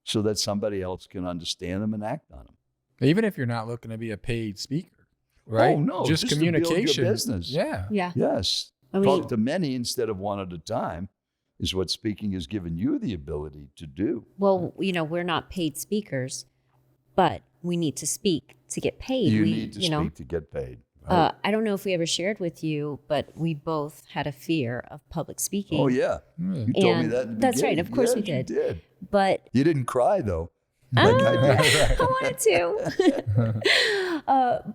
Speaker 3: so that somebody else can understand them and act on them.
Speaker 2: Even if you're not looking to be a paid speaker, right?
Speaker 3: Oh, no,
Speaker 2: just
Speaker 3: just to build your
Speaker 2: communication.
Speaker 3: business.
Speaker 2: Yeah.
Speaker 1: Yeah.
Speaker 3: Yes.
Speaker 1: I mean-
Speaker 3: Talk to many instead of one at a time is what speaking has given you the ability to do.
Speaker 1: Well, we're not paid speakers, but we need to speak to get paid.
Speaker 3: You
Speaker 1: we,
Speaker 3: need to speak to get paid.
Speaker 1: I don't know if we ever shared with you, but we both had a fear of public speaking.
Speaker 3: Oh, yeah. You told me
Speaker 1: And
Speaker 3: that in the
Speaker 1: that's right.
Speaker 3: beginning.
Speaker 1: Of course we
Speaker 3: Yes,
Speaker 1: did.
Speaker 3: You did.
Speaker 1: But
Speaker 3: You didn't cry, though. Like I did.
Speaker 1: I wanted to.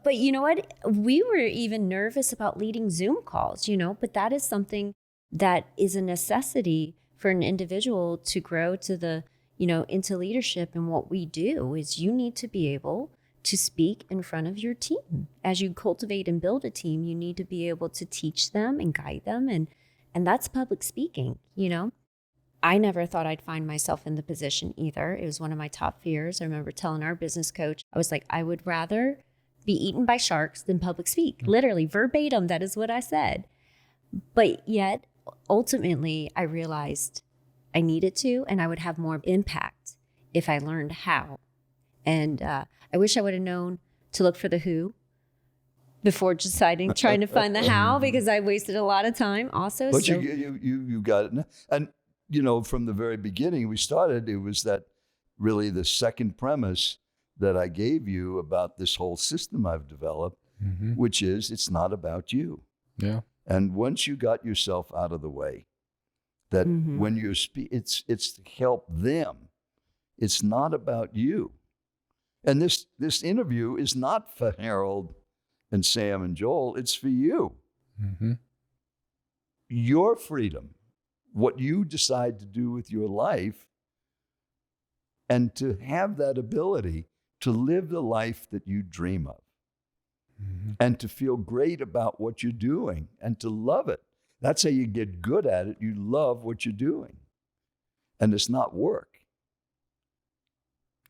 Speaker 1: But you know what? We were even nervous about leading Zoom calls, but that is something that is a necessity for an individual to grow to the, into leadership. And what we do is you need to be able to speak in front of your team. As you cultivate and build a team, you need to be able to teach them and guide them. And that's public speaking, I never thought I'd find myself in the position either. It was one of my top fears. I remember telling our business coach, I was like, I would rather be eaten by sharks than public speak. Literally, verbatim, that is what I said. But yet, ultimately, I realized I needed to, and I would have more impact if I learned how. And I wish I would have known to look for the who before deciding, trying to find the how, because I wasted a lot of time also.
Speaker 3: But
Speaker 1: so,
Speaker 3: you got it. And, from the very beginning we started, it was that really the second premise that I gave you about this whole system I've developed, which is it's not about you.
Speaker 2: Yeah.
Speaker 3: And once you got yourself out of the way, that when you're it's to help them. It's not about you. And this interview is not for Harold and Sam and Joel. It's for you. Your freedom, what you decide to do with your life, and to have that ability to live the life that you dream of, and to feel great about what you're doing, and to love it. That's how you get good at it. You love what you're doing. And it's not work.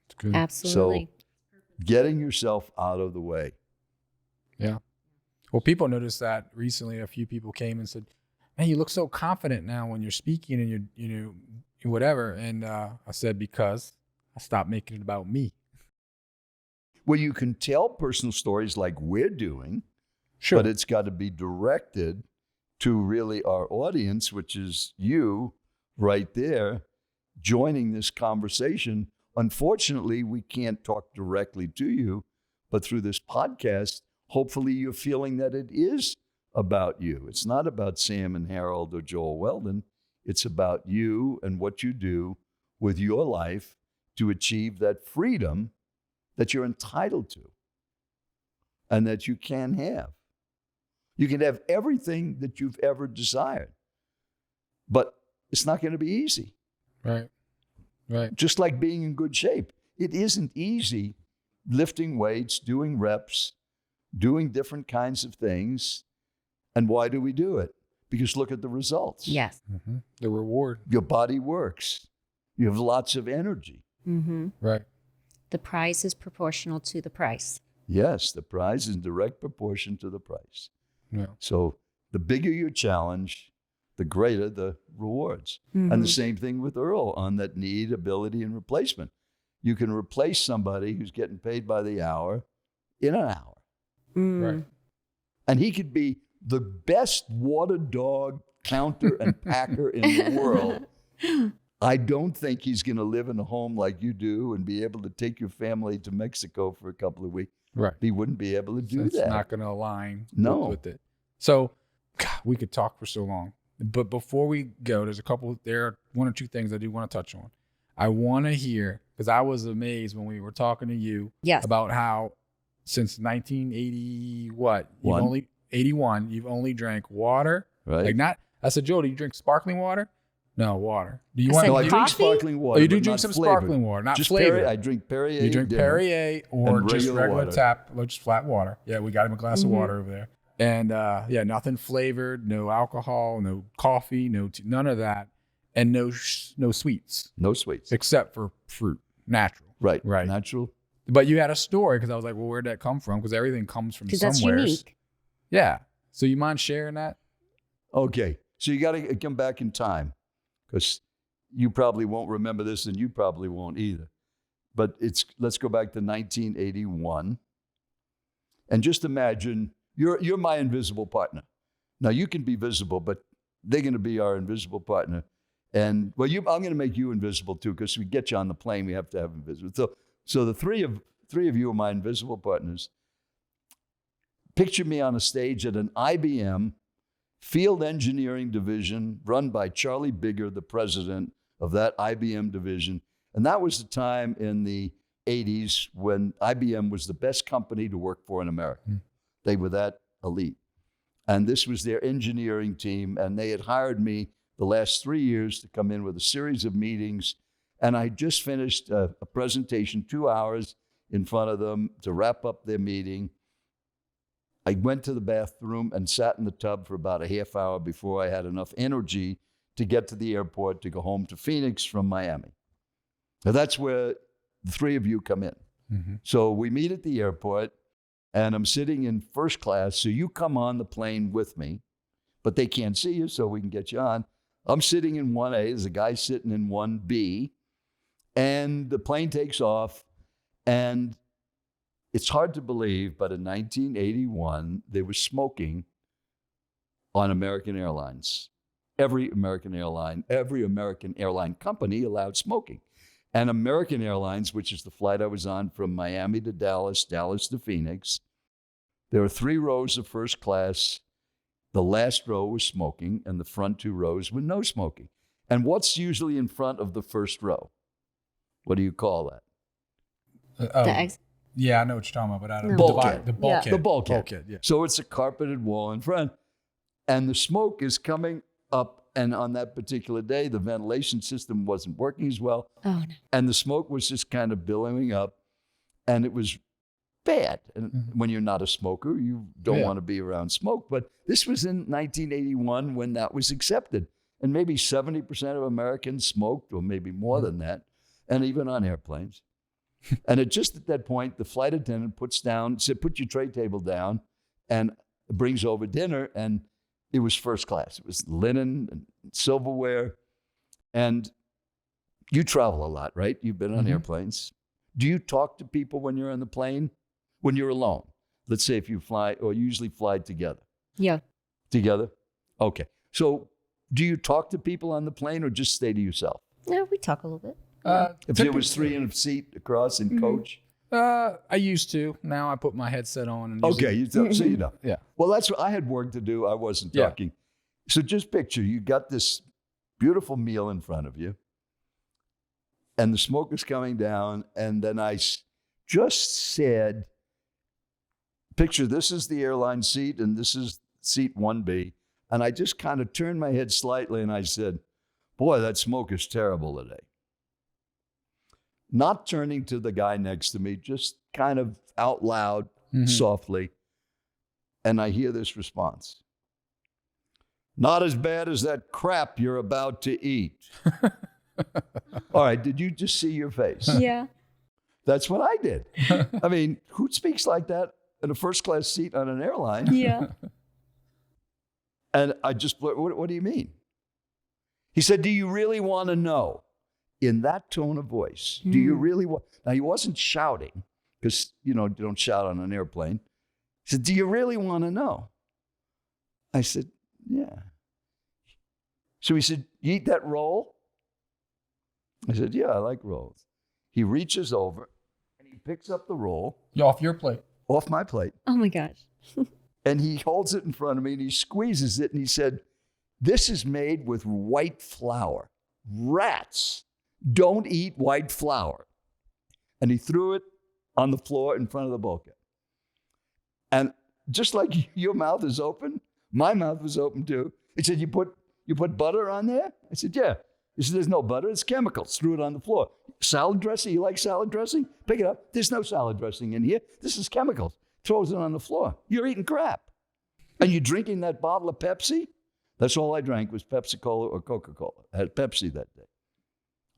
Speaker 2: It's good.
Speaker 1: absolutely.
Speaker 3: Getting yourself out of the way.
Speaker 2: Yeah. Well, people noticed that recently. A few people came and said, "Man, you look so confident now when you're speaking and you're whatever." And I said, because I stopped making it about me.
Speaker 3: Well, you can tell personal stories like we're doing,
Speaker 2: Sure.
Speaker 3: but it's got to be directed to really our audience, which is you right there joining this conversation. Unfortunately, we can't talk directly to you, but through this podcast, hopefully you're feeling that it is about you. It's not about Sam and Harold or Joel Weldon. It's about you and what you do with your life to achieve that freedom that you're entitled to and that you can have. You can have everything that you've ever desired, but it's not going to be easy.
Speaker 2: Right.
Speaker 3: Just like being in good shape. It isn't easy lifting weights, doing reps, doing different kinds of things. And why do we do it? Because look at the results.
Speaker 1: Yes.
Speaker 2: Mm-hmm. The reward.
Speaker 3: Your body works. You have lots of energy.
Speaker 1: Mm-hmm.
Speaker 2: Right.
Speaker 1: The price is proportional to the price.
Speaker 3: Yes, the prize is in direct proportion to the price.
Speaker 2: Yeah.
Speaker 3: So the bigger your challenge, the greater the rewards.
Speaker 1: Mm-hmm.
Speaker 3: And the same thing with Earl on that need, ability, and replacement. You can replace somebody who's getting paid by the hour in an hour.
Speaker 2: Right.
Speaker 3: And he could be the best water dog counter and packer in the world. I don't think he's going to live in a home like you do and be able to take your family to Mexico for a couple of weeks.
Speaker 2: Right.
Speaker 3: He wouldn't be able to do
Speaker 2: It's
Speaker 3: that.
Speaker 2: not going to align
Speaker 3: No.
Speaker 2: with it. So, God, we could talk for so long. But before we go, there are one or two things I do want to touch on. I want to hear, because I was amazed when we were talking to you
Speaker 1: Yes.
Speaker 2: about how since 1980, you've only drank water.
Speaker 3: Right.
Speaker 2: Like not, I said, Joe, do you drink sparkling water? No, water. Do you
Speaker 1: I
Speaker 2: want?
Speaker 1: said
Speaker 3: No, I
Speaker 2: do you,
Speaker 3: drink
Speaker 1: coffee?
Speaker 3: sparkling water.
Speaker 2: oh, you do
Speaker 3: but
Speaker 2: drink
Speaker 3: not
Speaker 2: some
Speaker 3: flavored.
Speaker 2: sparkling water, not
Speaker 3: Just
Speaker 2: flavored.
Speaker 3: I drink Perrier.
Speaker 2: You drink
Speaker 3: dinner.
Speaker 2: Perrier or
Speaker 3: and
Speaker 2: just regular
Speaker 3: water.
Speaker 2: tap, just flat water. Yeah, we got him a glass of
Speaker 1: Mm-hmm.
Speaker 2: water over there. And nothing flavored, no alcohol, no coffee, no none of that, and no sweets
Speaker 3: No sweets.
Speaker 2: except for fruit, natural.
Speaker 3: Right.
Speaker 2: Right.
Speaker 3: Natural.
Speaker 2: But you had a story because I was like, well, where'd that come from? Because everything comes from
Speaker 1: Because that's
Speaker 2: somewhere.
Speaker 1: unique.
Speaker 2: Yeah. So you mind sharing that?
Speaker 3: Okay. So you got to come back in time because you probably won't remember this and you probably won't either. But let's go back to 1981. And just imagine you're my invisible partner. Now you can be visible, but they're going to be our invisible partner. And I'm going to make you invisible too, because we get you on the plane, we have to have invisible. So the three of you are my invisible partners. Picture me on a stage at an IBM field engineering division run by Charlie Bigger, the president of that IBM division. And that was the time in the 80s when IBM was the best company to work for in America. They were that elite. And this was their engineering team. And they had hired me the last 3 years to come in with a series of meetings. And I just finished a presentation, 2 hours in front of them to wrap up their meeting. I went to the bathroom and sat in the tub for about a half hour before I had enough energy to get to the airport to go home to Phoenix from Miami. Now that's where the three of you come in.
Speaker 2: Mm-hmm.
Speaker 3: So we meet at the airport and I'm sitting in first class. So you come on the plane with me, but they can't see you so we can get you on. I'm sitting in 1A, there's a guy sitting in 1B, and the plane takes off. And it's hard to believe, but in 1981, they were smoking on American Airlines. Every American airline company allowed smoking. And American Airlines, which is the flight I was on from Miami to Dallas, Dallas to Phoenix, there were 3 rows of first class. The last row was smoking, and the front 2 rows were no smoking. And what's usually in front of the first row? What do you call that?
Speaker 2: Yeah, I know what you're talking about, but I don't
Speaker 1: No.
Speaker 2: know.
Speaker 3: Bulkhead.
Speaker 2: The bulkhead.
Speaker 3: The bulkhead.
Speaker 2: Bulkhead, yeah.
Speaker 3: So it's a carpeted wall in front. And the smoke is coming up. And on that particular day, the ventilation system wasn't working as well.
Speaker 1: Oh, no.
Speaker 3: And the smoke was just kind of billowing up. And it was bad. And when you're not a smoker, you don't want to be around smoke. But this was in 1981 when that was accepted. And maybe 70% of Americans smoked, or maybe more than that, and even on airplanes. And just at that point, the flight attendant said, put your tray table down, and brings over dinner. And it was first class. It was linen and silverware. And you travel a lot, right? You've been on airplanes. Do you talk to people when you're on the plane? When you're alone? Let's say if you fly, or usually fly together.
Speaker 1: Yeah.
Speaker 3: Together? Okay. So do you talk to people on the plane or just stay to yourself?
Speaker 1: No, we talk a little bit.
Speaker 3: If there was 3 in a seat across in coach?
Speaker 2: I used to. Now I put my headset on. And
Speaker 3: Okay, so you know.
Speaker 2: Yeah.
Speaker 3: Well, that's what I had work to do. I wasn't
Speaker 2: Yeah.
Speaker 3: talking. So just picture you got this beautiful meal in front of you, and the smoke is coming down, and then I just said, picture this is the airline seat, and this is seat 1B, and I just kind of turned my head slightly, and I said, boy, that smoke is terrible today. Not turning to the guy next to me, just kind of out loud, softly, and I hear this response. Not as bad as that crap you're about to eat. All right, did you just see your face?
Speaker 1: Yeah.
Speaker 3: That's what I did. I mean, who speaks like that in a first-class seat on an airline?
Speaker 1: Yeah.
Speaker 3: And I just, what do you mean? He said, do you really want to know? In that tone of voice, do you really want? Now, he wasn't shouting, because, you don't shout on an airplane. He said, do you really want to know? I said, yeah. So he said, you eat that roll? I said, yeah, I like rolls. He reaches over and he picks up the roll.
Speaker 2: Off your plate.
Speaker 3: Off my plate.
Speaker 1: Oh my gosh.
Speaker 3: And he holds it in front of me and he squeezes it and he said, this is made with white flour. Rats don't eat white flour. And he threw it on the floor in front of the bulkhead. And just like your mouth is open, my mouth was open too. He said, you put butter on there? I said, yeah. He said, there's no butter, it's chemicals. Threw it on the floor. Salad dressing, you like salad dressing? Pick it up. There's no salad dressing in here. This is chemicals. Throws it on the floor. You're eating crap. And you're drinking that bottle of Pepsi? That's all I drank was Pepsi-Cola or Coca-Cola. I had Pepsi that day.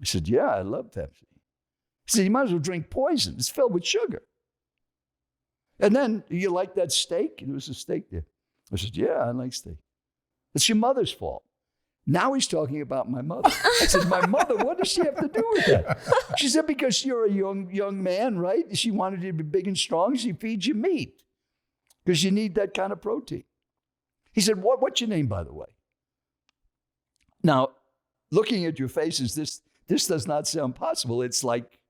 Speaker 3: I said, yeah, I love Pepsi. He said, you might as well drink poison. It's filled with sugar. And then, you like that steak? There was a steak there. I said, yeah, I like steak. It's your mother's fault. Now he's talking about my mother. I said, my mother, what does she have to do with that? She said, because you're a young man, right? She wanted you to be big and strong. She feeds you meat because you need that kind of protein. He said, what's your name, by the way? Now, looking at your faces, this does not sound possible. It's like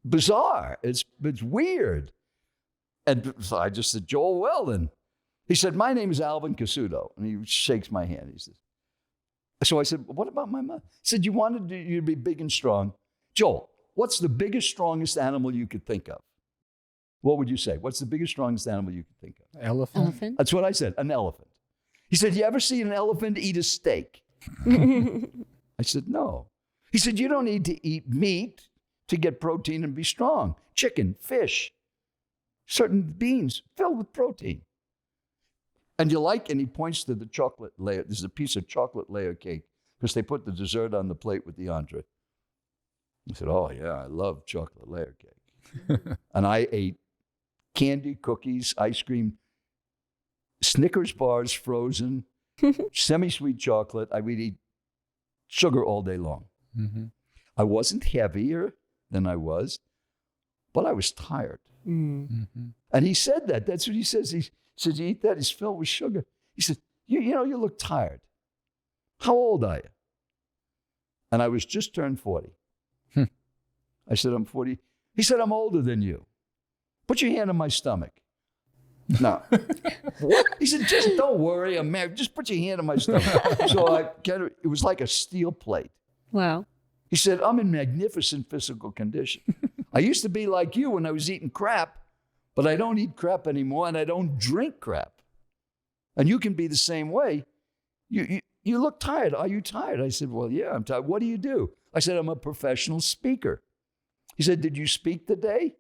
Speaker 3: bizarre. It's weird. And so I just said, Joel Weldon. He said, my name is Alvin Casuto. And he shakes my hand. He says, so I said, what about my mother? He said, you wanted you to be big and strong. Joel, what's the biggest, strongest animal you could think of? What would you say? What's the biggest, strongest animal you could think of?
Speaker 2: Elephant.
Speaker 3: That's what I said, an elephant. He said, you ever see an elephant eat a steak? I said, no. He said, you don't need to eat meat to get protein and be strong. Chicken, fish, certain beans filled with protein. And he points to the chocolate layer. There's a piece of chocolate layer cake because they put the dessert on the plate with the entree. I said, oh, yeah, I love chocolate layer cake. And I ate candy, cookies, ice cream, Snickers bars frozen, semi-sweet chocolate. I would eat sugar all day long. Mm-hmm. I wasn't heavier than I was, but I was tired. Mm-hmm. And he said that. That's what he says. He said, you eat that, it's filled with sugar. He said, you look tired. How old are you? And I was just turned 40. I said, I'm 40. He said, I'm older than you. Put your hand on my stomach. No. What? He said, just don't worry, I'm married. Just put your hand on my stomach. So it was like a steel plate.
Speaker 1: Wow.
Speaker 3: He said, I'm in magnificent physical condition. I used to be like you when I was eating crap, but I don't eat crap anymore and I don't drink crap. And you can be the same way. You look tired. Are you tired? I said, well, yeah, I'm tired. What do you do? I said, I'm a professional speaker. He said, did you speak today?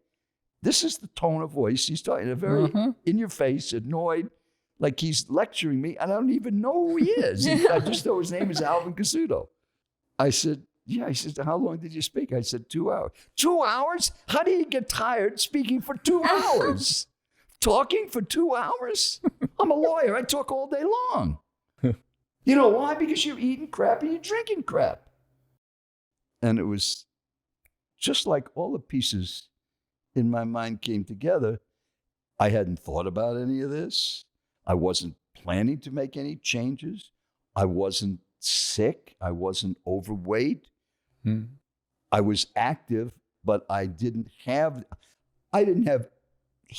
Speaker 3: This is the tone of voice he's talking, very in your face, annoyed, like he's lecturing me, and I don't even know who he is. I just know his name is Alvin Casuto. I said, yeah. He said, how long did you speak? I said, 2 hours. 2 hours? How do you get tired speaking for 2 hours? Talking for 2 hours? I'm a lawyer. I talk all day long. You know why? Because you're eating crap and you're drinking crap. And it was just like all the pieces in my mind came together. I hadn't thought about any of this. I wasn't planning to make any changes. I wasn't sick. I wasn't overweight. I was active, but I didn't have, I didn't have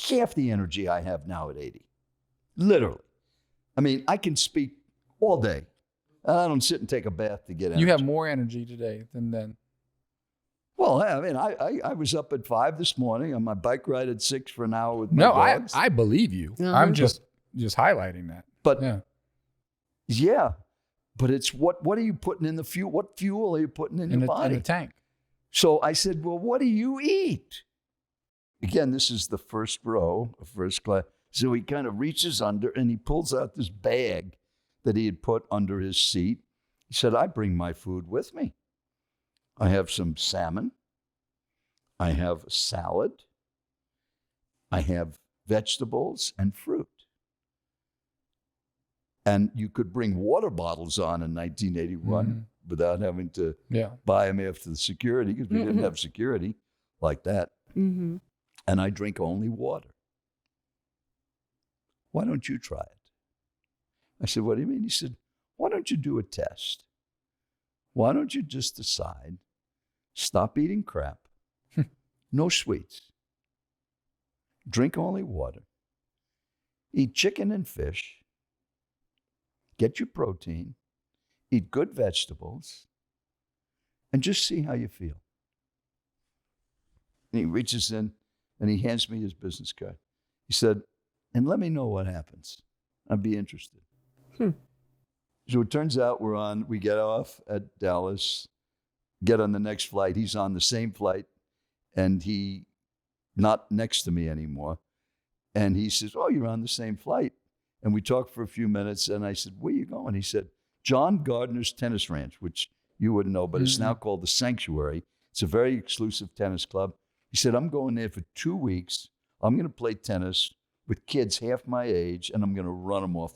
Speaker 3: half the energy I have now at 80. Literally. I mean, I can speak all day. I don't sit and take a bath to get energy.
Speaker 2: You have more energy today than then.
Speaker 3: Well, I mean, I was up at 5 this morning on my bike ride at 6 for an hour with my dogs.
Speaker 2: I believe you.
Speaker 1: Uh-huh.
Speaker 2: I'm just highlighting that.
Speaker 3: But
Speaker 2: yeah,
Speaker 3: but it's what are you putting in the fuel? What fuel are you putting in your body?
Speaker 2: In the tank.
Speaker 3: So I said, well, what do you eat? Again, this is the first row of first class. So he kind of reaches under and he pulls out this bag that he had put under his seat. He said, I bring my food with me. I have some salmon. I have a salad. I have vegetables and fruit. And you could bring water bottles on in 1981 without having to buy them after the security, because we didn't have security like that.
Speaker 1: Mm-hmm.
Speaker 3: And I drink only water. Why don't you try it? I said, what do you mean? He said, why don't you do a test? Why don't you just decide, stop eating crap, no sweets, drink only water, eat chicken and fish, get your protein, eat good vegetables, and just see how you feel. And he reaches in and he hands me his business card. He said, and let me know what happens. I'd be interested. So it turns out we get off at Dallas, get on the next flight. He's on the same flight, and he not next to me anymore. And he says, oh, you're on the same flight. And we talked for a few minutes, and I said, where are you going? He said, John Gardner's Tennis Ranch, which you wouldn't know, but it's now called the Sanctuary. It's a very exclusive tennis club. He said, I'm going there for 2 weeks. I'm going to play tennis with kids half my age, and I'm going to run them off.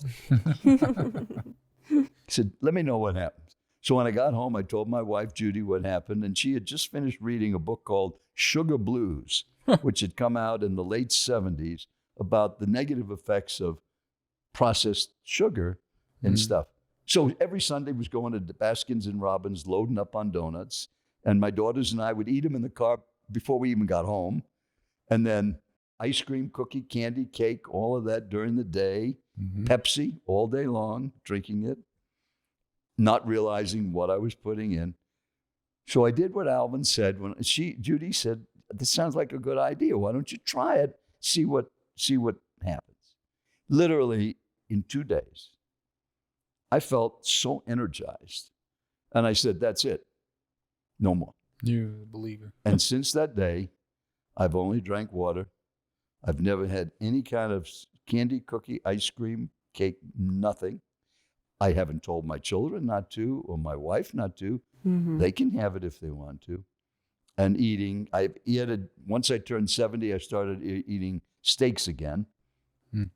Speaker 3: He said, let me know what happens. So when I got home, I told my wife, Judy, what happened, and she had just finished reading a book called Sugar Blues, which had come out in the late 70s about the negative effects of processed sugar and stuff. So every Sunday was going to Baskins and Robbins, loading up on donuts, and my daughters and I would eat them in the car before we even got home, and then ice cream, cookie, candy, cake, all of that during the day. Pepsi all day long, drinking it, not realizing what I was putting in. So I did what Alvin said when Judy said, this sounds like a good idea. Why don't you try it? See what happens. Literally in 2 days, I felt so energized. And I said, that's it. No more.
Speaker 2: You're a believer.
Speaker 3: And since that day, I've only drank water. I've never had any kind of candy, cookie, ice cream, cake, nothing. I haven't told my children not to, or my wife not to. They can have it if they want to. And eating, once I turned 70, I started eating steaks again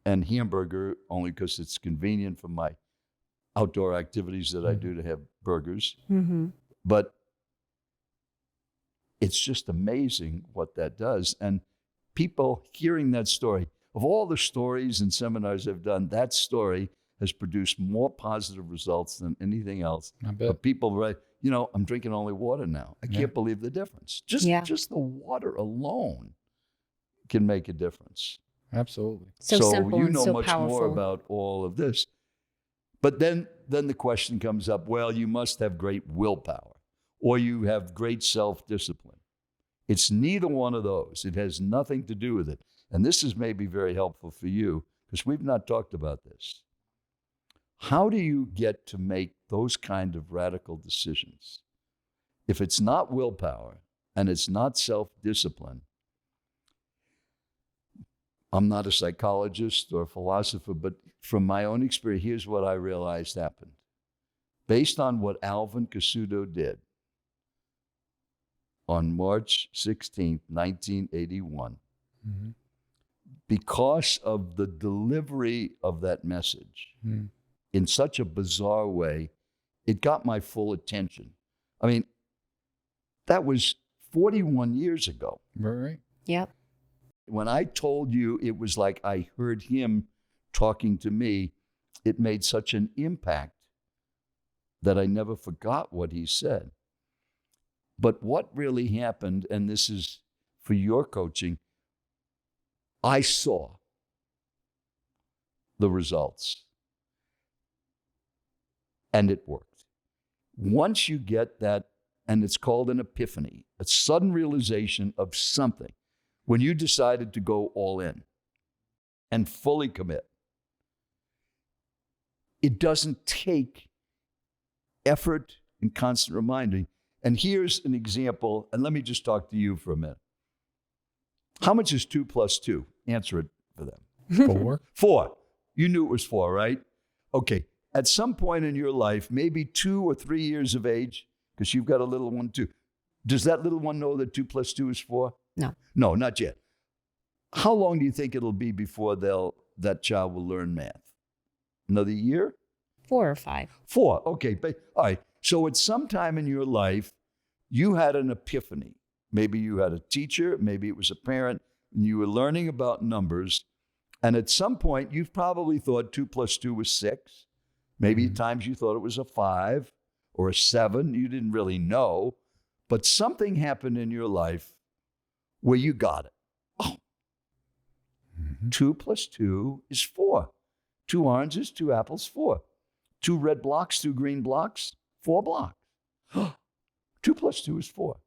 Speaker 3: and hamburger, only because it's convenient for my outdoor activities that I do to have burgers. But it's just amazing what that does. And people hearing that story, of all the stories and seminars I've done, that story has produced more positive results than anything else.
Speaker 2: I bet.
Speaker 3: But people write, I'm drinking only water now. I can't believe the difference. Just the water alone can make a difference.
Speaker 2: Absolutely.
Speaker 1: So simple and so
Speaker 3: much
Speaker 1: powerful.
Speaker 3: more about all of this. But then the question comes up, well, you must have great willpower or you have great self-discipline. It's neither one of those. It has nothing to do with it. And this is maybe very helpful for you because we've not talked about this. How do you get to make those kind of radical decisions? If it's not willpower and it's not self-discipline, I'm not a psychologist or a philosopher, but from my own experience, here's what I realized happened. Based on what Alvin Cassuto did on March 16th, 1981, because of the delivery of that message in such a bizarre way, it got my full attention. I mean, that was 41 years ago.
Speaker 2: Right.
Speaker 1: Yep.
Speaker 3: When I told you it was like I heard him talking to me, it made such an impact that I never forgot what he said. But what really happened, and this is for your coaching, I saw the results. And it worked. Once you get that, and it's called an epiphany, a sudden realization of something, when you decided to go all in and fully commit, it doesn't take effort and constant reminding. And here's an example, and let me just talk to you for a minute. How much is 2 plus 2? Answer it for them.
Speaker 2: 4.
Speaker 3: 4. You knew it was 4, right? Okay. At some point in your life, maybe 2 or 3 years of age, because you've got a little one too. Does that little one know that 2 plus 2 is 4?
Speaker 1: No.
Speaker 3: No, not yet. How long do you think it'll be before that child will learn math? Another year?
Speaker 1: 4 or 5.
Speaker 3: 4. Okay. All right. So at some time in your life, you had an epiphany. Maybe you had a teacher, maybe it was a parent, and you were learning about numbers. And at some point, you've probably thought 2 plus 2 was 6. Maybe at times you thought it was a 5 or a 7. You didn't really know. But something happened in your life where you got it. Oh, 2 plus 2 is 4. 2 oranges, 2 apples, 4. 2 red blocks, 2 green blocks, 4 blocks. 2 plus 2 is 4.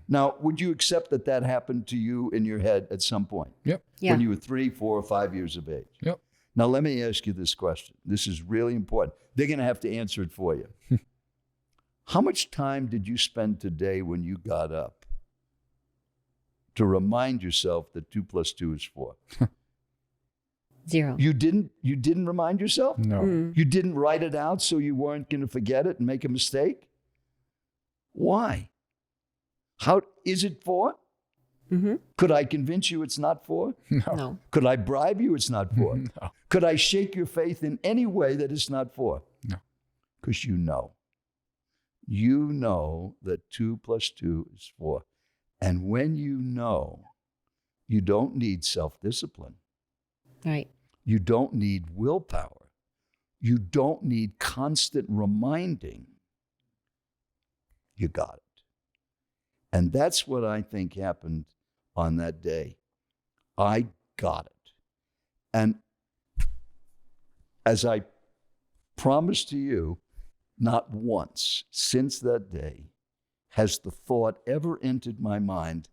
Speaker 3: Now, would you accept that happened to you in your head at some point?
Speaker 2: Yep.
Speaker 1: Yeah.
Speaker 3: When you were 3, 4, or 5 years of age?
Speaker 2: Yep.
Speaker 3: Now, let me ask you this question. This is really important. They're going to have to answer it for you. How much time did you spend today when you got up to remind yourself that 2 plus 2 is 4?
Speaker 1: 0.
Speaker 3: You didn't remind yourself?
Speaker 2: No.
Speaker 3: You didn't write it out so you weren't going to forget it and make a mistake? Why? How is it 4?
Speaker 1: Mm-hmm.
Speaker 3: Could I convince you it's not 4?
Speaker 1: No.
Speaker 3: Could I bribe you it's not 4?
Speaker 2: No.
Speaker 3: Could I shake your faith in any way that it's not 4?
Speaker 2: No.
Speaker 3: Because you know. You know that 2 plus 2 is 4. And when you know, you don't need self-discipline.
Speaker 1: Right.
Speaker 3: You don't need willpower. You don't need constant reminding. You got it. And that's what I think happened on that day. I got it. And as I promised to you, not once since that day has the thought ever entered my mind,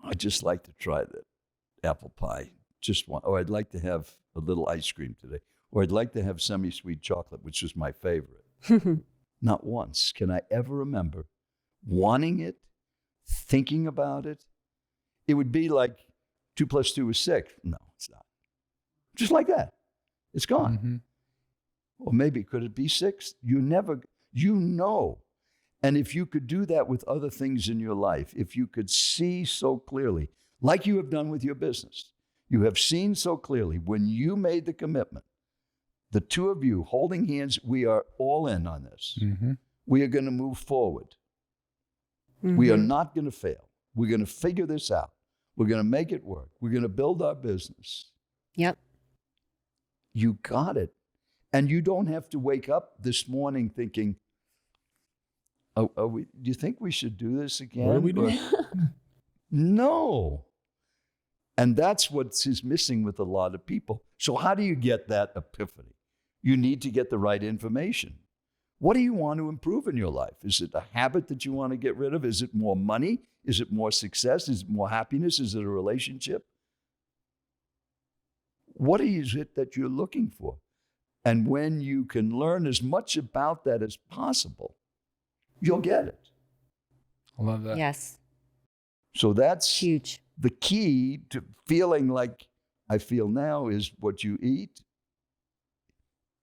Speaker 3: I'd just like to try that apple pie. Just one. Or I'd like to have a little ice cream today. Or I'd like to have semi-sweet chocolate, which was my favorite. Not once can I ever remember wanting it, thinking about it. It would be like 2 plus 2 is 6. No, it's not. Just like that. It's gone.
Speaker 2: Mm-hmm.
Speaker 3: Or maybe could it be 6? You know. And if you could do that with other things in your life, if you could see so clearly, like you have done with your business, you have seen so clearly when you made the commitment, the two of you holding hands, we are all in on this.
Speaker 2: Mm-hmm.
Speaker 3: We are going to move forward.
Speaker 1: Mm-hmm.
Speaker 3: We are not going to fail. We're going to figure this out. We're going to make it work. We're going to build our business.
Speaker 1: Yep.
Speaker 3: You got it. And you don't have to wake up this morning thinking, do you think we should do this again?
Speaker 2: What are we doing?
Speaker 3: No. And that's what is missing with a lot of people. So how do you get that epiphany? You need to get the right information. What do you want to improve in your life? Is it a habit that you want to get rid of? Is it more money? Is it more success? Is it more happiness? Is it a relationship? What is it that you're looking for? And when you can learn as much about that as possible, you'll get it.
Speaker 2: I love that.
Speaker 1: Yes.
Speaker 3: So that's
Speaker 1: Huge.
Speaker 3: the key to feeling like I feel now is what you eat,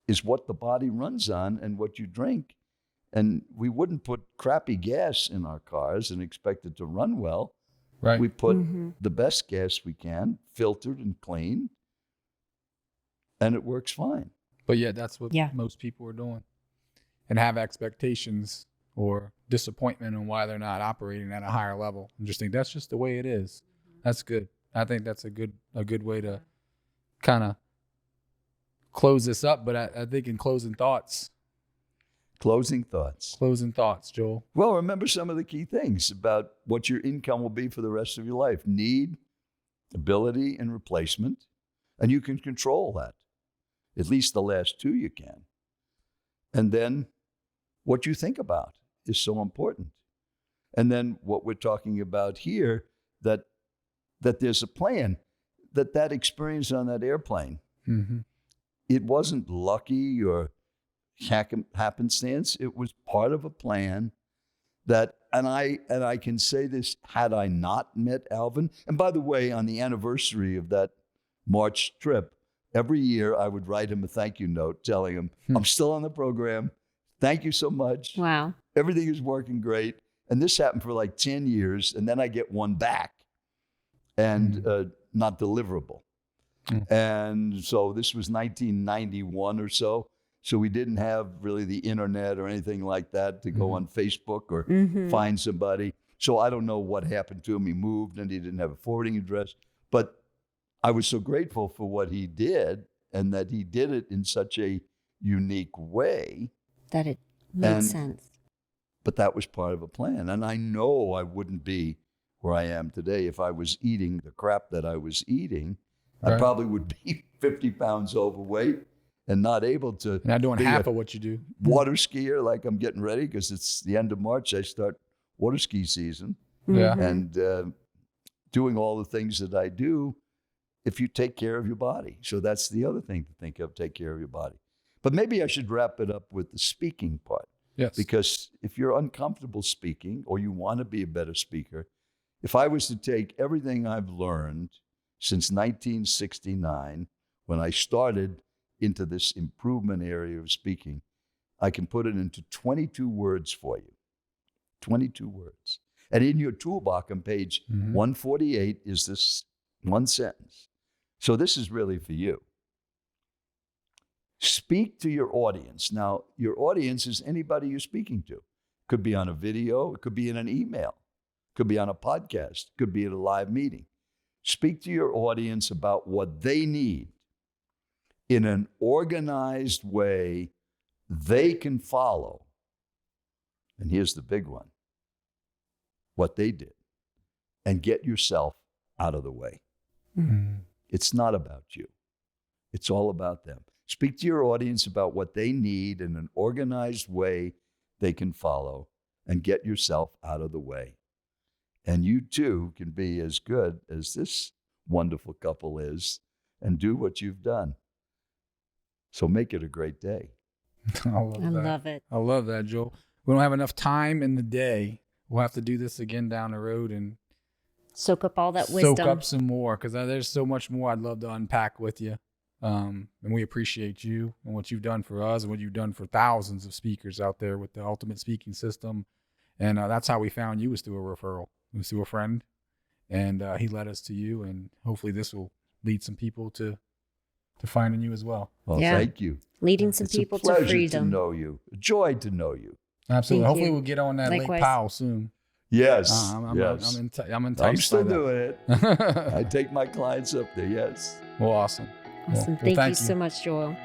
Speaker 3: is what the body runs on and what you drink. And we wouldn't put crappy gas in our cars and expect it to run well.
Speaker 2: Right.
Speaker 3: We put
Speaker 1: Mm-hmm.
Speaker 3: the best gas we can, filtered and clean, and it works fine.
Speaker 2: But yeah, that's what
Speaker 1: Yeah.
Speaker 2: most people are doing. And have expectations or disappointment on why they're not operating at a higher level. And just think that's just the way it is. That's good. I think that's a good way to kind of close this up. But I think in closing thoughts, Joel.
Speaker 3: Well, remember some of the key things about what your income will be for the rest of your life. Need, ability and replacement, and you can control that. At least the last two you can. And then what you think about is so important. And then what we're talking about here, that there's a plan, that experience on that airplane, it wasn't lucky or happenstance. It was part of a plan that, and I can say this, had I not met Alvin, and by the way, on the anniversary of that March trip, every year I would write him a thank you note telling him, I'm still on the program. Thank you so much.
Speaker 1: Wow. Everything
Speaker 3: is working great. And this happened for like 10 years, and then I get one back and not deliverable. And so this was 1991 or so. So we didn't have really the internet or anything like that to go on Facebook or find somebody. So I don't know what happened to him. He moved and he didn't have a forwarding address. But I was so grateful for what he did, and that he did it in such a unique way.
Speaker 1: That it made sense.
Speaker 3: But that was part of a plan. And I know I wouldn't be where I am today if I was eating the crap that I was eating. Right. I probably would be 50 pounds overweight and not able to.
Speaker 2: Not doing half of what you do.
Speaker 3: Water skier, like I'm getting ready, because it's the end of March. I start water ski season.
Speaker 2: Yeah.
Speaker 3: And doing all the things that I do if you take care of your body. So that's the other thing to think of, take care of your body. But maybe I should wrap it up with the speaking part.
Speaker 2: Yes.
Speaker 3: Because if you're uncomfortable speaking or you want to be a better speaker, if I was to take everything I've learned since 1969, when I started into this improvement area of speaking, I can put it into 22 words for you. 22 words. And in your toolbox on page 148 is this one sentence. So this is really for you. Speak to your audience. Now, your audience is anybody you're speaking to. Could be on a video, it could be in an email, could be on a podcast, could be at a live meeting. Speak to your audience about what they need in an organized way they can follow. And here's the big one, what they did, and get yourself out of the way. It's not about you. It's all about them. Speak to your audience about what they need in an organized way they can follow, and get yourself out of the way. And you too can be as good as this wonderful couple is and do what you've done. So make it a great day.
Speaker 2: I love it. I love that, Joel. We don't have enough time in the day. We'll have to do this again down the road and
Speaker 1: soak up all that wisdom.
Speaker 2: Soak up some more, because there's so much more I'd love to unpack with you. And we appreciate you and what you've done for us and what you've done for thousands of speakers out there with the Ultimate Speaking System. And that's how we found you, was through a referral. It was through a friend, and he led us to you. And hopefully this will lead some people to finding you as well.
Speaker 3: Well, thank you.
Speaker 1: Leading some people to freedom.
Speaker 3: It's a pleasure to know you. A joy to know you.
Speaker 2: Absolutely. Hopefully we'll get on that Lake Powell soon.
Speaker 3: Yes.
Speaker 2: I'm enticed.
Speaker 3: I'm still doing it. I take my clients up there. Yes.
Speaker 2: Well, awesome.
Speaker 1: Awesome. Thank you so much, Joel.